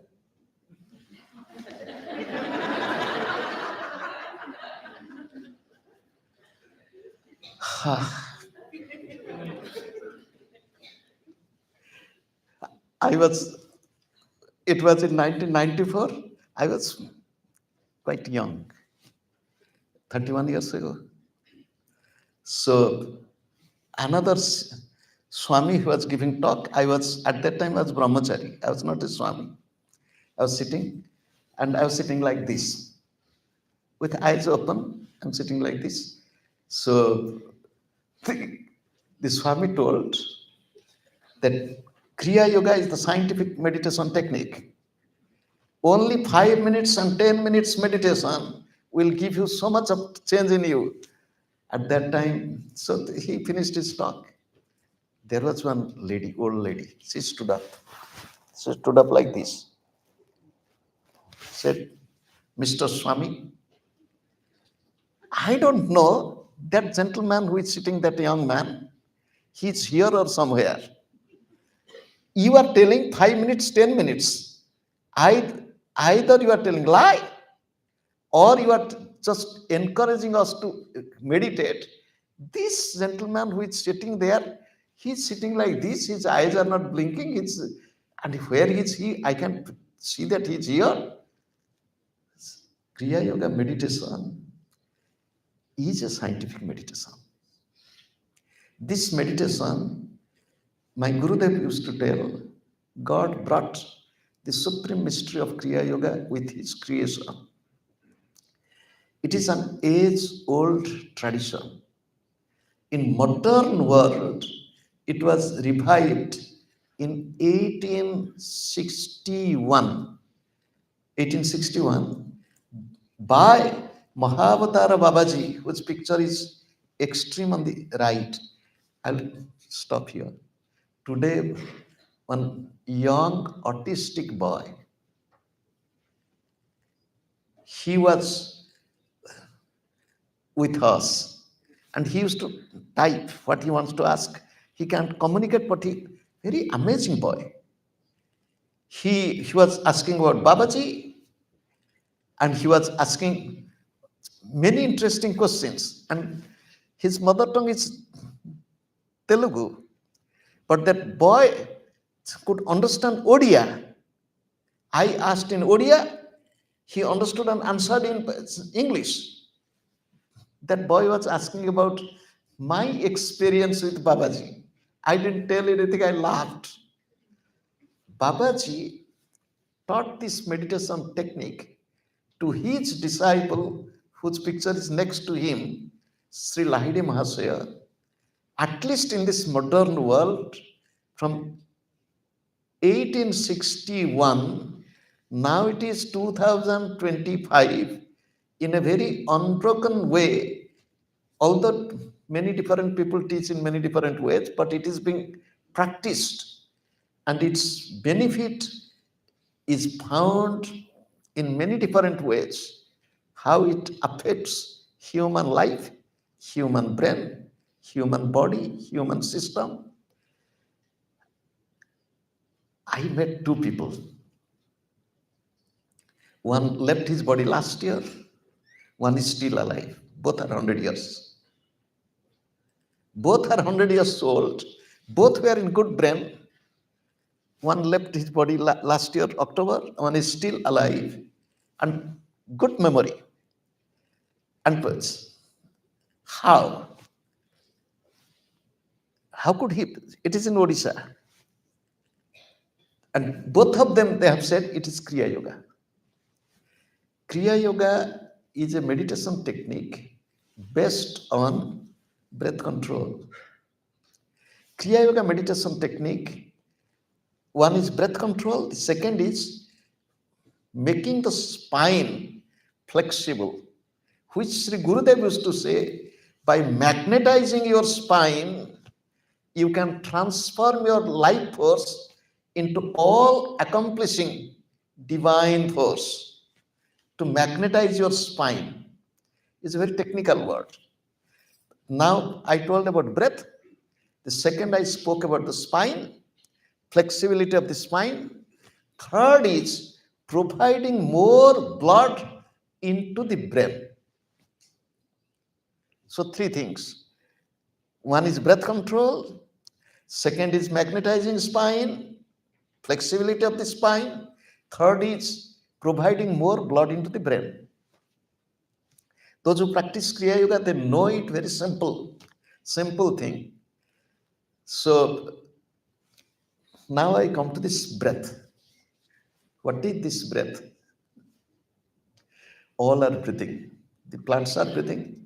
It was in 1994. I was quite young, 31 years ago. So another Swami who was giving talk, at that time I was brahmachari. I was not a Swami. I was sitting and I was sitting like this. With eyes open, I'm sitting like this. So the Swami told that Kriya Yoga is the scientific meditation technique. Only 5 minutes and 10 minutes meditation will give you so much of change in you. At that time, so he finished his talk. There was one lady, old lady. She stood up. She stood up like this. Said, Mr. Swami, I don't know that gentleman who is sitting, that young man. He's here or somewhere. You are telling 5 minutes, 10 minutes. Either you are telling lie or you are just encouraging us to meditate. This gentleman who is sitting there, he's sitting like this, his eyes are not blinking. And where is he? I can see that he's here. Kriya Yoga meditation is a scientific meditation. This meditation, my Gurudev used to tell, God brought the supreme mystery of Kriya Yoga with his creation. It is an age-old tradition. In modern world, it was revived in 1861 by Mahavatara Babaji, whose picture is extreme on the right. I'll stop here. Today, one young autistic boy, he was with us and he used to type what he wants to ask. He can communicate, but very amazing boy. He was asking about Babaji, and he was asking many interesting questions. And his mother tongue is Telugu, but that boy could understand Odia. I asked in Odia, he understood and answered in English. That boy was asking about my experience with Babaji. I didn't tell anything, I laughed. Babaji taught this meditation technique to his disciple, whose picture is next to him, Sri Lahide Mahasaya. At least in this modern world, from 1861, now it is 2025, in a very unbroken way, although many different people teach in many different ways, but it is being practiced, and its benefit is found in many different ways. How it affects human life, human brain, human body, human system. I met two people. One left his body last year, one is still alive. Both are 100 years. Both are 100 years old. Both were in good brain. One left his body last year, October. One is still alive and good memory. And how? How could he? It is in Odisha. And both of them, they have said it is Kriya Yoga. Kriya Yoga is a meditation technique based on breath control. Kriya Yoga meditation technique, one is breath control, the second is making the spine flexible, which Sri Gurudev used to say, by magnetizing your spine, you can transform your life force into all accomplishing divine force. To magnetize your spine is a very technical word. Now I told about breath. The second I spoke about the spine, flexibility of the spine. Third is providing more blood into the brain. So three things. One is breath control. Second is magnetizing spine, flexibility of the spine. Third is providing more blood into the brain. Those who practice Kriya Yoga, they know it, very simple thing. So now I come to this breath. What is this breath? All are breathing. The plants are breathing.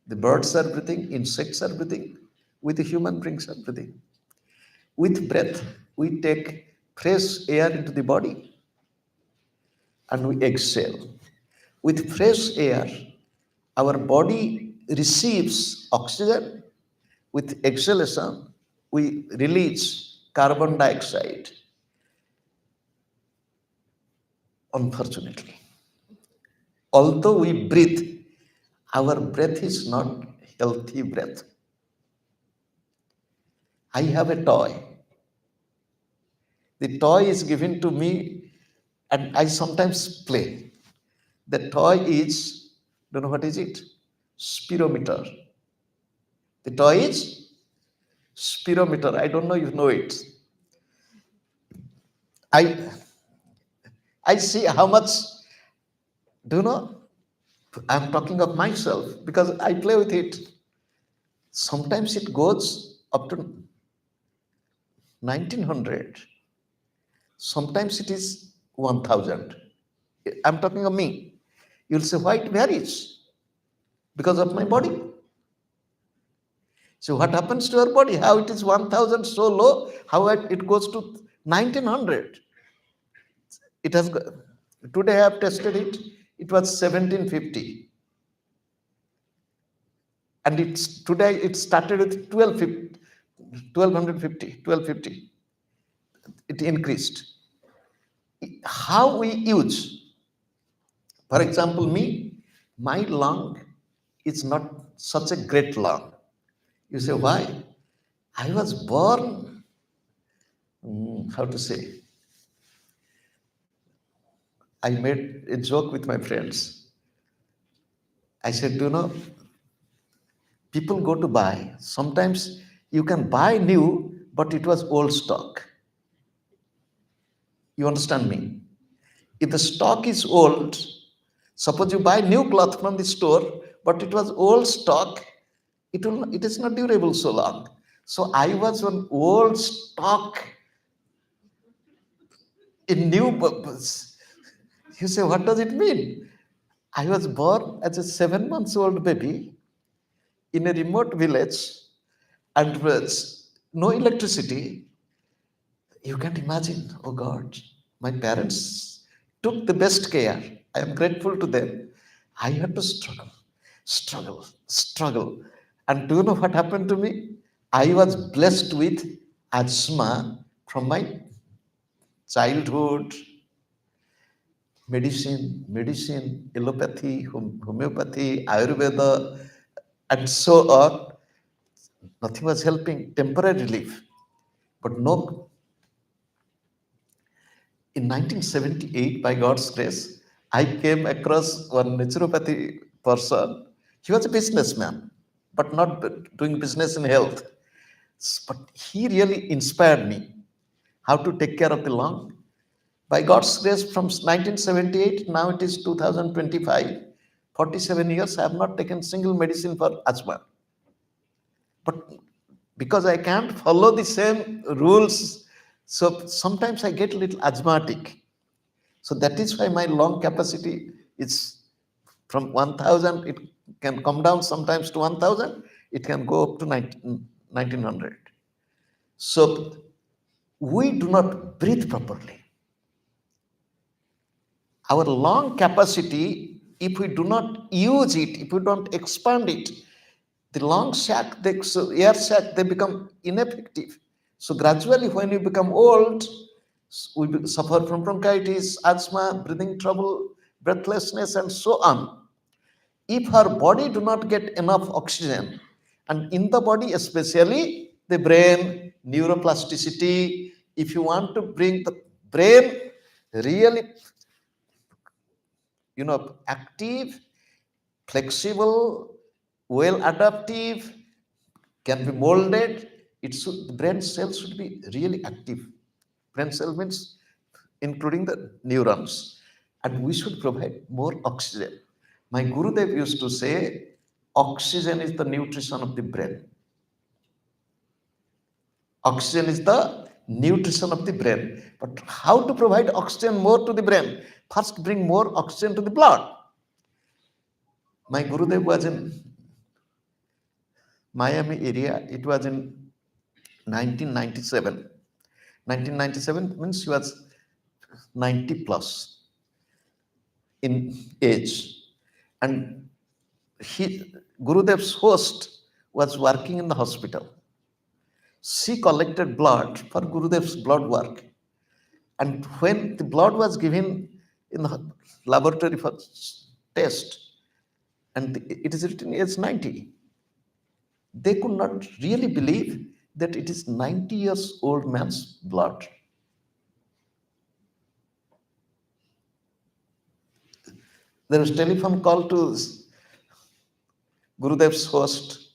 The birds are breathing. Insects are breathing. We the human beings are breathing. With breath, we take fresh air into the body and we exhale. With fresh air, our body receives oxygen. With exhalation, we release carbon dioxide. Unfortunately, although we breathe, our breath is not healthy breath. I have a toy. The toy is given to me and I sometimes play. The toy is, don't know what is it? Spirometer. The toy is spirometer. I don't know if you know it. I see how much, do you know? I'm talking of myself because I play with it. Sometimes it goes up to 1900. Sometimes it is 1000. I'm talking of me. You'll say, why it varies? Because of my body. So what happens to our body? How it is 1000 so low, how it goes to 1900. It has today I have tested it. It was 1750. And it's today it started with 1250. It increased. How we use, for example, me, my lung is not such a great lung. You say, why? I was born, how to say, I made a joke with my friends. I said, people go to buy. Sometimes you can buy new, but it was old stock. You understand me? If the stock is old, suppose you buy new cloth from the store, but it was old stock, it is not durable so long. So I was on old stock in new purpose. You say, what does it mean? I was born as a 7 months old baby in a remote village and was no electricity. You can't imagine, oh God, my parents took the best care. I am grateful to them. I had to struggle. And do you know what happened to me? I was blessed with asthma from my childhood, medicine, allopathy, homeopathy, Ayurveda, and so on. Nothing was helping, temporary relief. But no, in 1978, by God's grace, I came across one naturopathy person. He was a businessman, but not doing business in health. But he really inspired me how to take care of the lung. By God's grace, from 1978, now it is 2025, 47 years, I have not taken single medicine for asthma. But because I can't follow the same rules, so sometimes I get a little asthmatic. So that is why my lung capacity is from 1000, it can come down sometimes to 1000, it can go up to 1900. So we do not breathe properly. Our lung capacity, if we do not use it, if we don't expand it, the lung sac, air sac, they become ineffective. So gradually, when you become old, we suffer from bronchitis, asthma, breathing trouble, breathlessness, and so on. If our body do not get enough oxygen, and in the body especially the brain, neuroplasticity, if you want to bring the brain really, active, flexible, well adaptive, can be molded, the brain cells should be really active. Brain cell means including the neurons, and we should provide more oxygen. My Gurudev used to say, oxygen is the nutrition of the brain. Oxygen is the nutrition of the brain. But how to provide oxygen more to the brain? First, bring more oxygen to the blood. My Gurudev was in Miami area. It was in 1997. 1997 means he was 90 plus in age. And Gurudev's host was working in the hospital. She collected blood for Gurudev's blood work. And when the blood was given in the laboratory for test, and it is written age 90, they could not really believe that it is 90 years old man's blood. There was telephone call to Gurudev's host.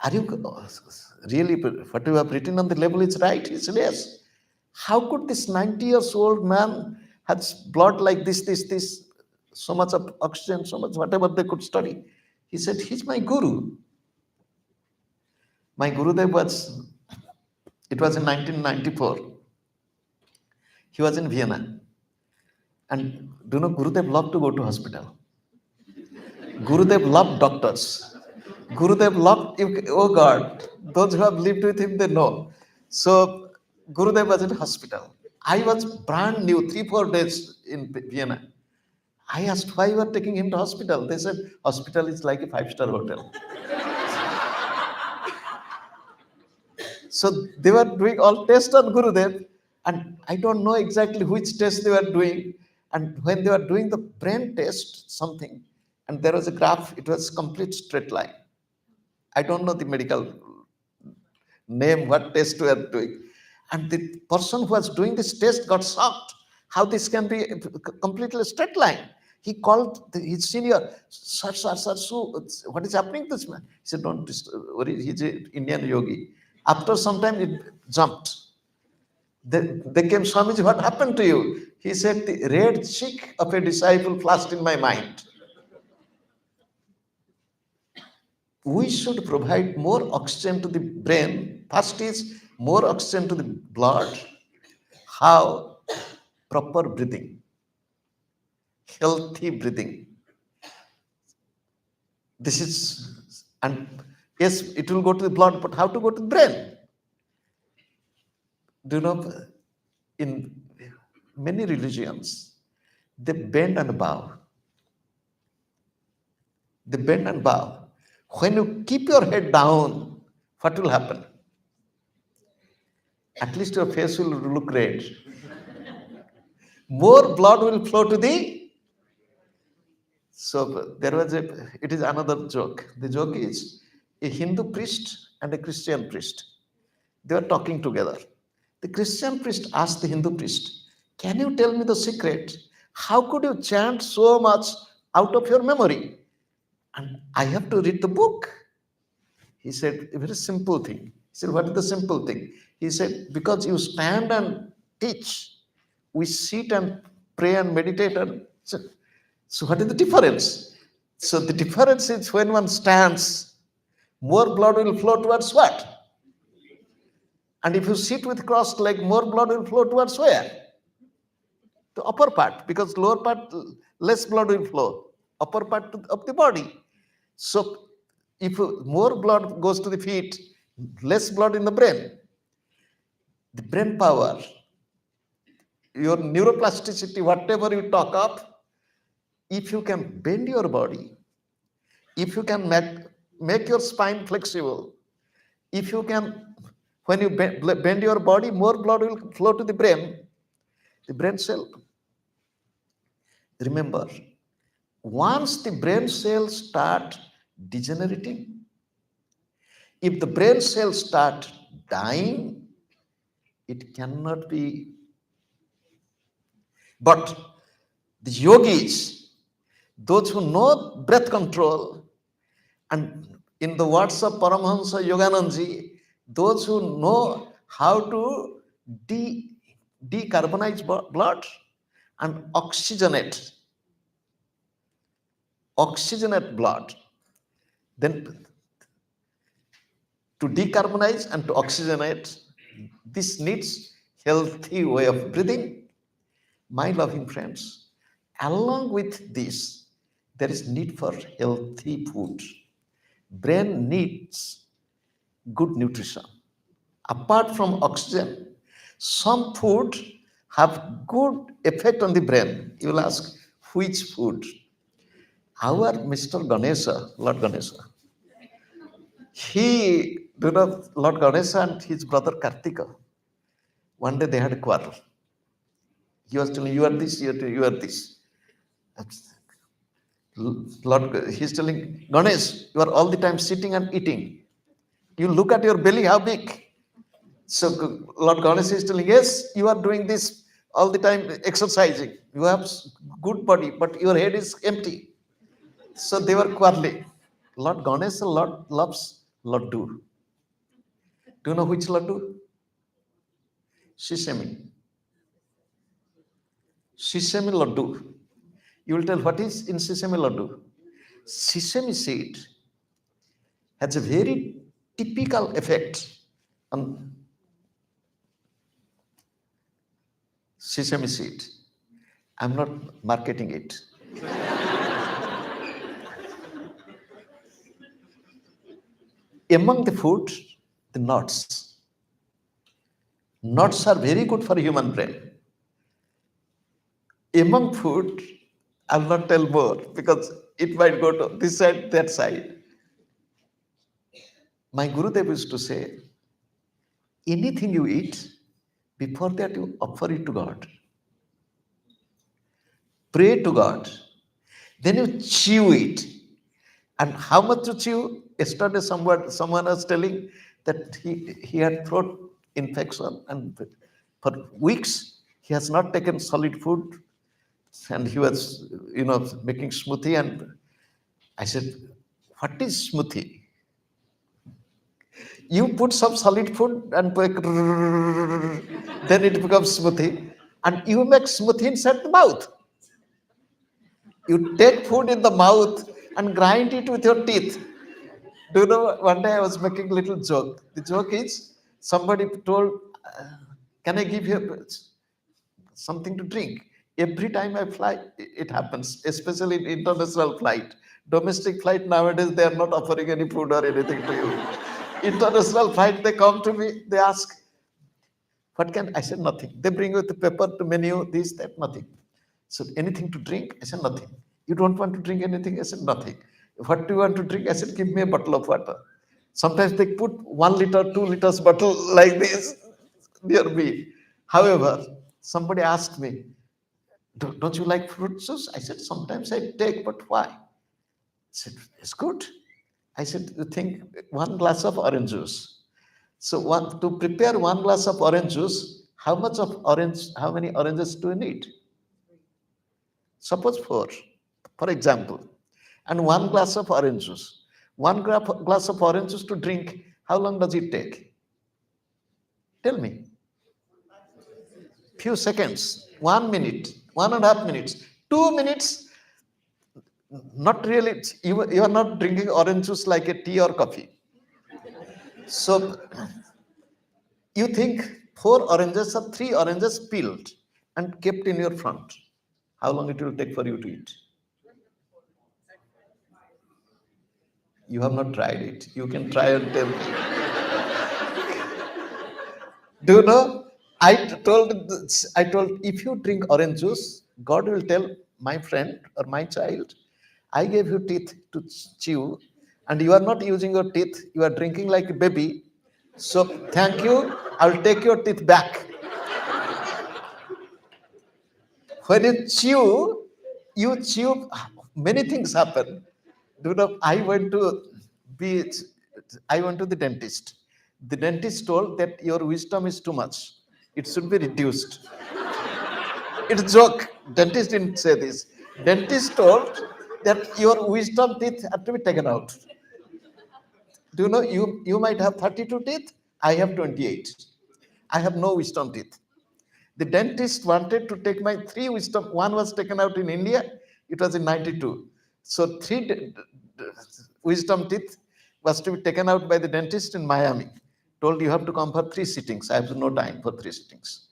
Are you really, what you have written on the label is right? He said, yes. How could this 90 years old man has blood like this, so much of oxygen, so much whatever they could study? He said, he's my guru. My Gurudev it was in 1994. He was in Vienna. And do you know, Gurudev loved to go to hospital. Gurudev loved doctors. Gurudev loved, oh God, those who have lived with him, they know. So Gurudev was in hospital. I was brand new, 3-4 days in Vienna. I asked why you are taking him to hospital. They said, hospital is like a 5-star hotel. So they were doing all tests on Gurudev, and I don't know exactly which test they were doing. And when they were doing the brain test, something, and there was a graph, it was complete straight line. I don't know the medical name, what test we are doing. And the person who was doing this test got shocked how this can be completely straight line. He called his senior, sir, so what is happening to this man? He said, don't worry, he's an Indian yogi. After some time, it jumped. They came, Swamiji, what happened to you? He said, the red cheek of a disciple flashed in my mind. We should provide more oxygen to the brain. First is more oxygen to the blood. How? Proper breathing. Healthy breathing. This is, and yes, it will go to the blood, but how to go to the brain? Do you know, in many religions, they bend and bow. They bend and bow. When you keep your head down, what will happen? At least your face will look red. More blood will flow to the. So it is another joke. The joke is a Hindu priest and a Christian priest. They were talking together. The Christian priest asked the Hindu priest, can you tell me the secret? How could you chant so much out of your memory? And I have to read the book. He said, a very simple thing. He said, what is the simple thing? He said, because you stand and teach, we sit and pray and meditate. So what is the difference? So the difference is when one stands, more blood will flow towards what? And if you sit with crossed leg, more blood will flow towards where? The upper part, because lower part, less blood will flow. Upper part of the body. So if more blood goes to the feet, less blood in the brain. The brain power, your neuroplasticity, whatever you talk of, if you can bend your body, if you can make your spine flexible, if you can, when you bend your body, more blood will flow to the brain cell. Remember, once the brain cells start degenerating, if the brain cells start dying, it cannot be. But the yogis, those who know breath control, and in the words of Paramahansa Yoganandaji, those who know how to decarbonize blood and oxygenate blood, then to decarbonize and to oxygenate, this needs healthy way of breathing. My loving friends, along with this, there is need for healthy food. Brain needs good nutrition. Apart from oxygen, some food have good effect on the brain. You will ask, which food? Our Mr. Ganesha, Lord Ganesha, Lord Ganesha and his brother Kartika, one day they had a quarrel. He was telling, you are this, you are this. He's telling, Ganesh, you are all the time sitting and eating. You look at your belly, how big? So Lord Ganesh is telling, yes, you are doing this all the time, exercising. You have good body, but your head is empty. So they were quarreling. Lord Ganesh loves laddu. Do you know which laddu? Sesame. Sesame laddu. You will tell, what is in sesame laddu? Sesame seed has a very typical effect on sesame seed. I'm not marketing it. Among the food, the nuts. Nuts are very good for human brain. Among food, I'll not tell more because it might go to this side, that side. My Gurudev used to say, anything you eat, before that you offer it to God. Pray to God. Then you chew it. And how much to chew? Yesterday someone was telling that he had throat infection and for weeks he has not taken solid food and he was, making smoothie and I said, what is smoothie? You put some solid food and then it becomes smoothie and you make smoothie inside the mouth. You take food in the mouth and grind it with your teeth. Do you know, one day I was making a little joke. The joke is, somebody told, can I give you something to drink? Every time I fly, it happens, especially in international flight. Domestic flight nowadays, they are not offering any food or anything to you. International flight, they come to me, they ask, what can, I said nothing. They bring with the paper, the menu, this, that, nothing. So anything to drink? I said nothing. You don't want to drink anything? I said nothing. What do you want to drink? I said, give me a bottle of water. Sometimes they put 1 liter, 2 liters bottle like this near me. However, somebody asked me, don't you like fruit juice? I said, sometimes I take, but why? I said, it's good. I said, you think 1 glass of orange juice. So to prepare 1 glass of orange juice, how many oranges do you need? Suppose 4, for example, and 1 glass of orange juice. 1 glass of orange juice to drink, how long does it take? Tell me. Few seconds, 1 minute, 1.5 minutes, 2 minutes. Not really, you are not drinking orange juice like a tea or coffee. So you think 4 oranges or 3 oranges peeled and kept in your front. How long it will take for you to eat? You have not tried it. You can try and tell me. Do you know? I told, if you drink orange juice, God will tell my friend or my child, I gave you teeth to chew, and you are not using your teeth. You are drinking like a baby. So thank you. I'll take your teeth back. When you chew, many things happen. Do you know, I went to the dentist. The dentist told that your wisdom is too much. It should be reduced. It's a joke. Dentist didn't say this. Dentist told that your wisdom teeth have to be taken out. Do you know, you might have 32 teeth, I have 28. I have no wisdom teeth. The dentist wanted to take my 3 wisdom. One was taken out in India. It was in 92. So 3 wisdom teeth was to be taken out by the dentist in Miami. Told you have to come for 3 sittings. I have no time for 3 sittings.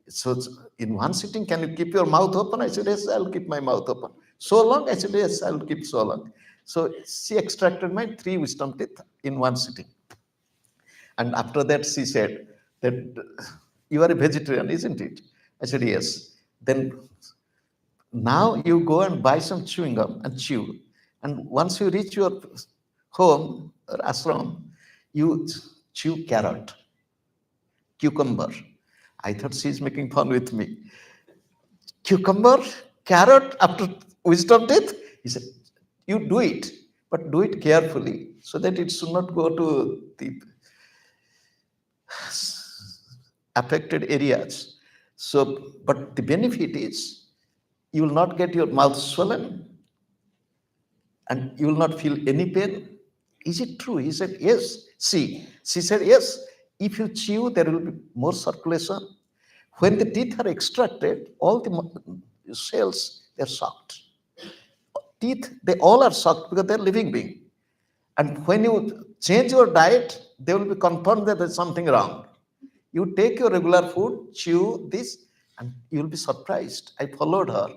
So in 1 sitting, can you keep your mouth open? I said, yes, I'll keep my mouth open. So long? I said, yes, I'll keep so long. So she extracted my 3 wisdom teeth in 1 sitting. And after that, she said that you are a vegetarian, isn't it? I said, yes. Then now you go and buy some chewing gum and chew. And once you reach your home or ashram, you chew carrot, cucumber. I thought she's making fun with me. Cucumber, carrot after wisdom teeth? He said, you do it, but do it carefully so that it should not go to the affected areas. So, but the benefit is you will not get your mouth swollen and you will not feel any pain. Is it true? He said, yes. She said, yes. If you chew, there will be more circulation. When the teeth are extracted, all the cells, they're sucked. Teeth, they all are sucked because they're living being. And when you change your diet, they will be confirmed that there's something wrong. You take your regular food, chew this, and you will be surprised. I followed her.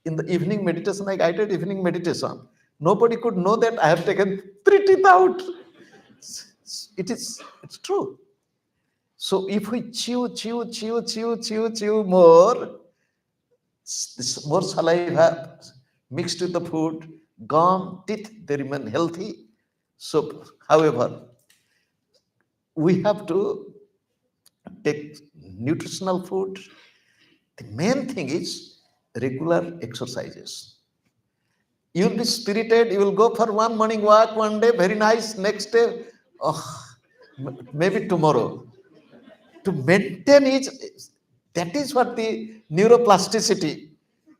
In the evening meditation, I guided evening meditation. Nobody could know that I have taken 3 teeth out. It's true. So if we chew more, this more saliva mixed with the food, gum, teeth, they remain healthy. So, however, we have to take nutritional food. The main thing is regular exercises. You will be spirited, you will go for one morning walk one day, very nice, next day, oh, maybe tomorrow. To maintain it, that is what the neuroplasticity.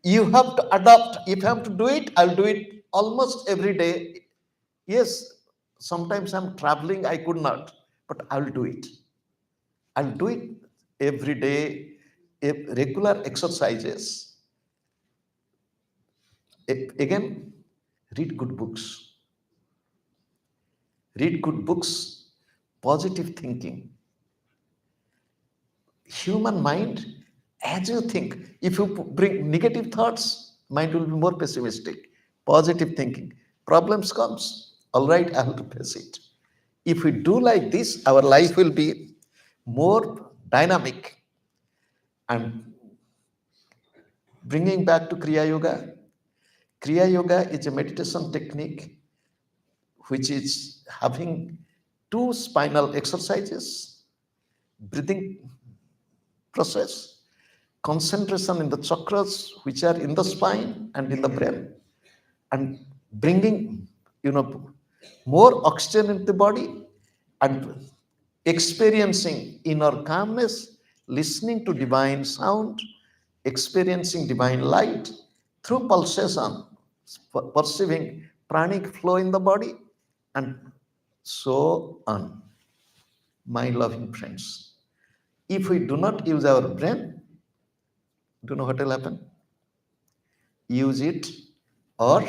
You have to adapt. If I have to do it, I'll do it almost every day. Yes, sometimes I'm traveling, I could not, but I'll do it. I'll do it every day, regular exercises. Again, read good books. Read good books, positive thinking. Human mind, as you think, if you bring negative thoughts, mind will be more pessimistic. Positive thinking, problems comes, all right, I have to face it. If we do like this, our life will be more dynamic. And bringing back to Kriya Yoga is a meditation technique which is having 2 spinal exercises, breathing process, concentration in the chakras which are in the spine and in the brain, and bringing more oxygen into the body, and experiencing inner calmness, listening to divine sound, experiencing divine light through pulsation, perceiving pranic flow in the body, and so on. My loving friends, if we do not use our brain, do you know what will happen? Use it or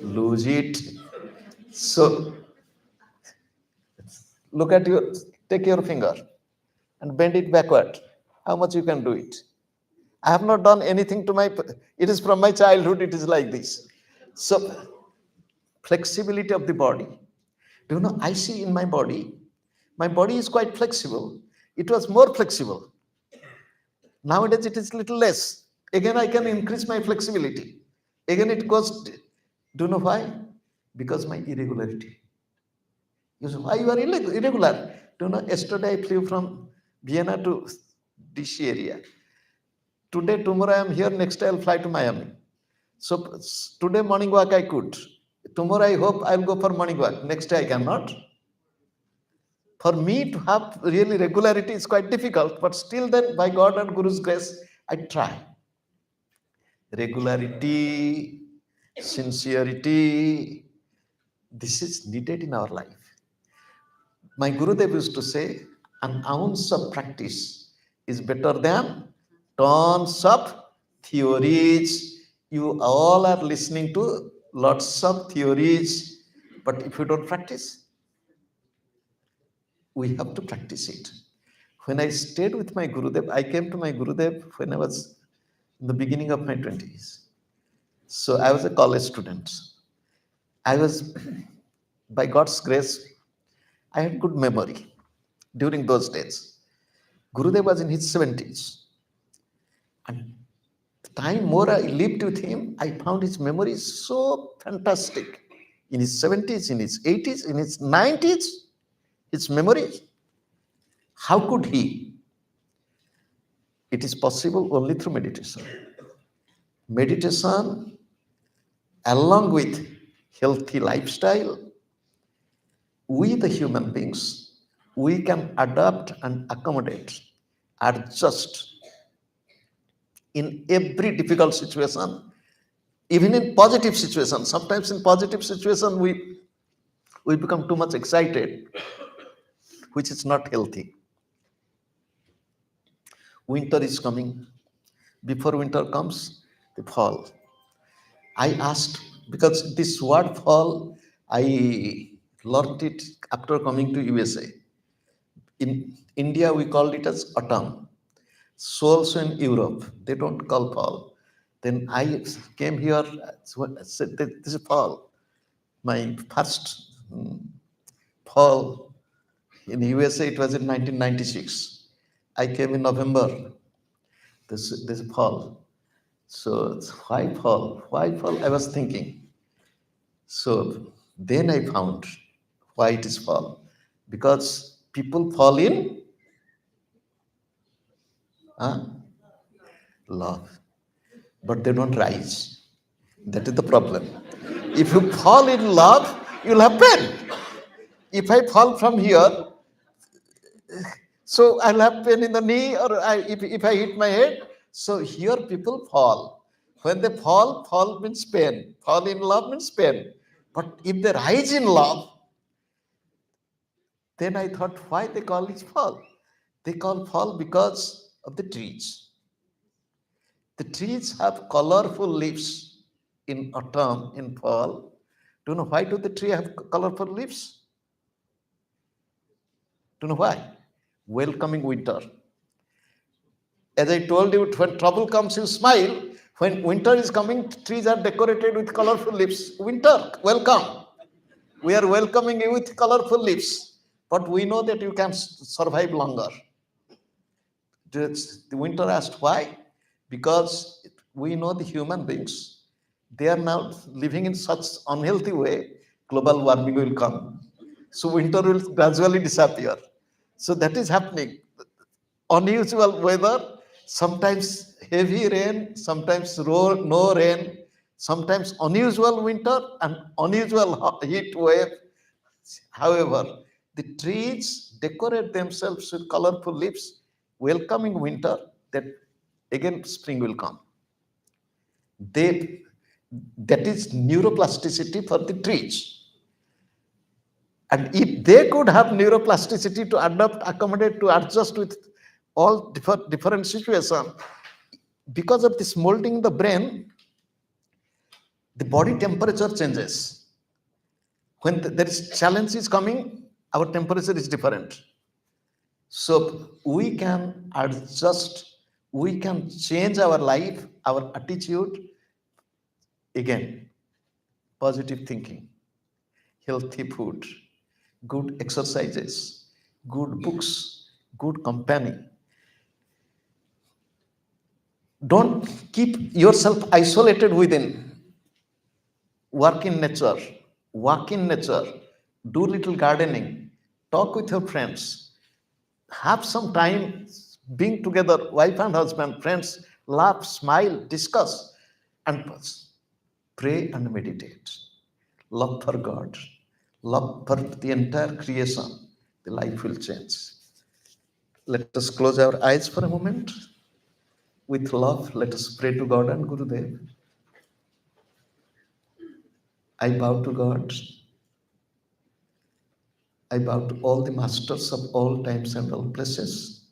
lose it. So look at take your finger and bend it backward. How much you can do it? I have not done anything to it is from my childhood, it is like this. So flexibility of the body. Do you know, I see in my body is quite flexible. It was more flexible. Nowadays it is little less. Again, I can increase my flexibility. Again, it goes. Do you know why? Because my irregularity. You say, why you are irregular? Do you know, yesterday I flew from Vienna to DC area. Today, tomorrow I am here, next day I'll fly to Miami. So today morning walk I could. Tomorrow I hope I'll go for morning walk. Next day I cannot. For me to have really regularity is quite difficult, but still then by God and Guru's grace, I try. Regularity, sincerity, this is needed in our life. My Gurudev used to say, an ounce of practice is better than tons of theories. You all are listening to lots of theories, but if you don't practice, we have to practice it. When I stayed with my Gurudev, I came to my Gurudev when I was in the beginning of my 20s. So I was a college student. I was, by God's grace, I had good memory during those days. Gurudev was in his 70s. And the time more I lived with him, I found his memory so fantastic. In his 70s, in his 80s, in his 90s, his memory. How could he? It is possible only through meditation. Meditation, along with healthy lifestyle, we the human beings, we can adapt and accommodate, adjust in every difficult situation, even in positive situations. Sometimes in positive situation, we become too much excited, which is not healthy. Winter is coming. Before winter comes, the fall. I asked, because this word fall, I learned it after coming to USA. In India, we called it as autumn. So also in Europe, they don't call fall. Then I came here, so I said, this is fall. My first fall in USA, it was in 1996. I came in November, this fall. So why fall? Why fall? I was thinking. So then I found why it is fall. Because people fall in uh, love, but they don't rise. That is the problem. If you fall in love, you'll have pain. If I fall from here, so I'll have pain in the knee, or if I hit my head. So here people fall. When they fall means pain. Fall in love means pain. But if they rise in love, then I thought, why they call it fall? They call fall because of the trees. The trees have colorful leaves in autumn, in fall. Do you know why do the tree have colorful leaves? Do you know why? Welcoming winter. As I told you, when trouble comes, you smile. When winter is coming, trees are decorated with colorful leaves. Winter, welcome. We are welcoming you with colorful leaves. But we know that you can survive longer. The winter asked why? Because we know the human beings, they are now living in such unhealthy way, global warming will come. So winter will gradually disappear. So that is happening. Unusual weather, sometimes heavy rain, sometimes no rain, sometimes unusual winter and unusual heat wave. However, the trees decorate themselves with colorful leaves, welcoming winter, that again spring will come. They, that is neuroplasticity for the trees. And if they could have neuroplasticity to adapt, accommodate, to adjust with all different situations, because of this molding the brain, the body temperature changes. When there is challenge is coming, our temperature is different. So we can adjust, we can change our life, our attitude. Again, positive thinking, healthy food, good exercises, good books, good company. Don't keep yourself isolated within. Work in nature, walk in nature, do little gardening, talk with your friends, have some time being together, wife and husband, friends, laugh, smile, discuss, and pray and meditate. Love for God, love for the entire creation, the life will change. Let us close our eyes for a moment. With love, let us pray to God and Gurudev. I bow to God. I bow to all the masters of all times and all places.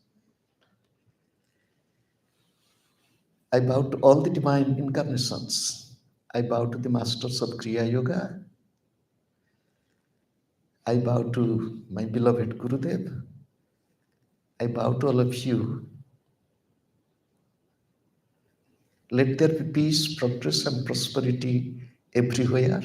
I bow to all the divine incarnations. I bow to the masters of Kriya Yoga. I bow to my beloved Gurudev. I bow to all of you. Let there be peace, progress, and prosperity everywhere.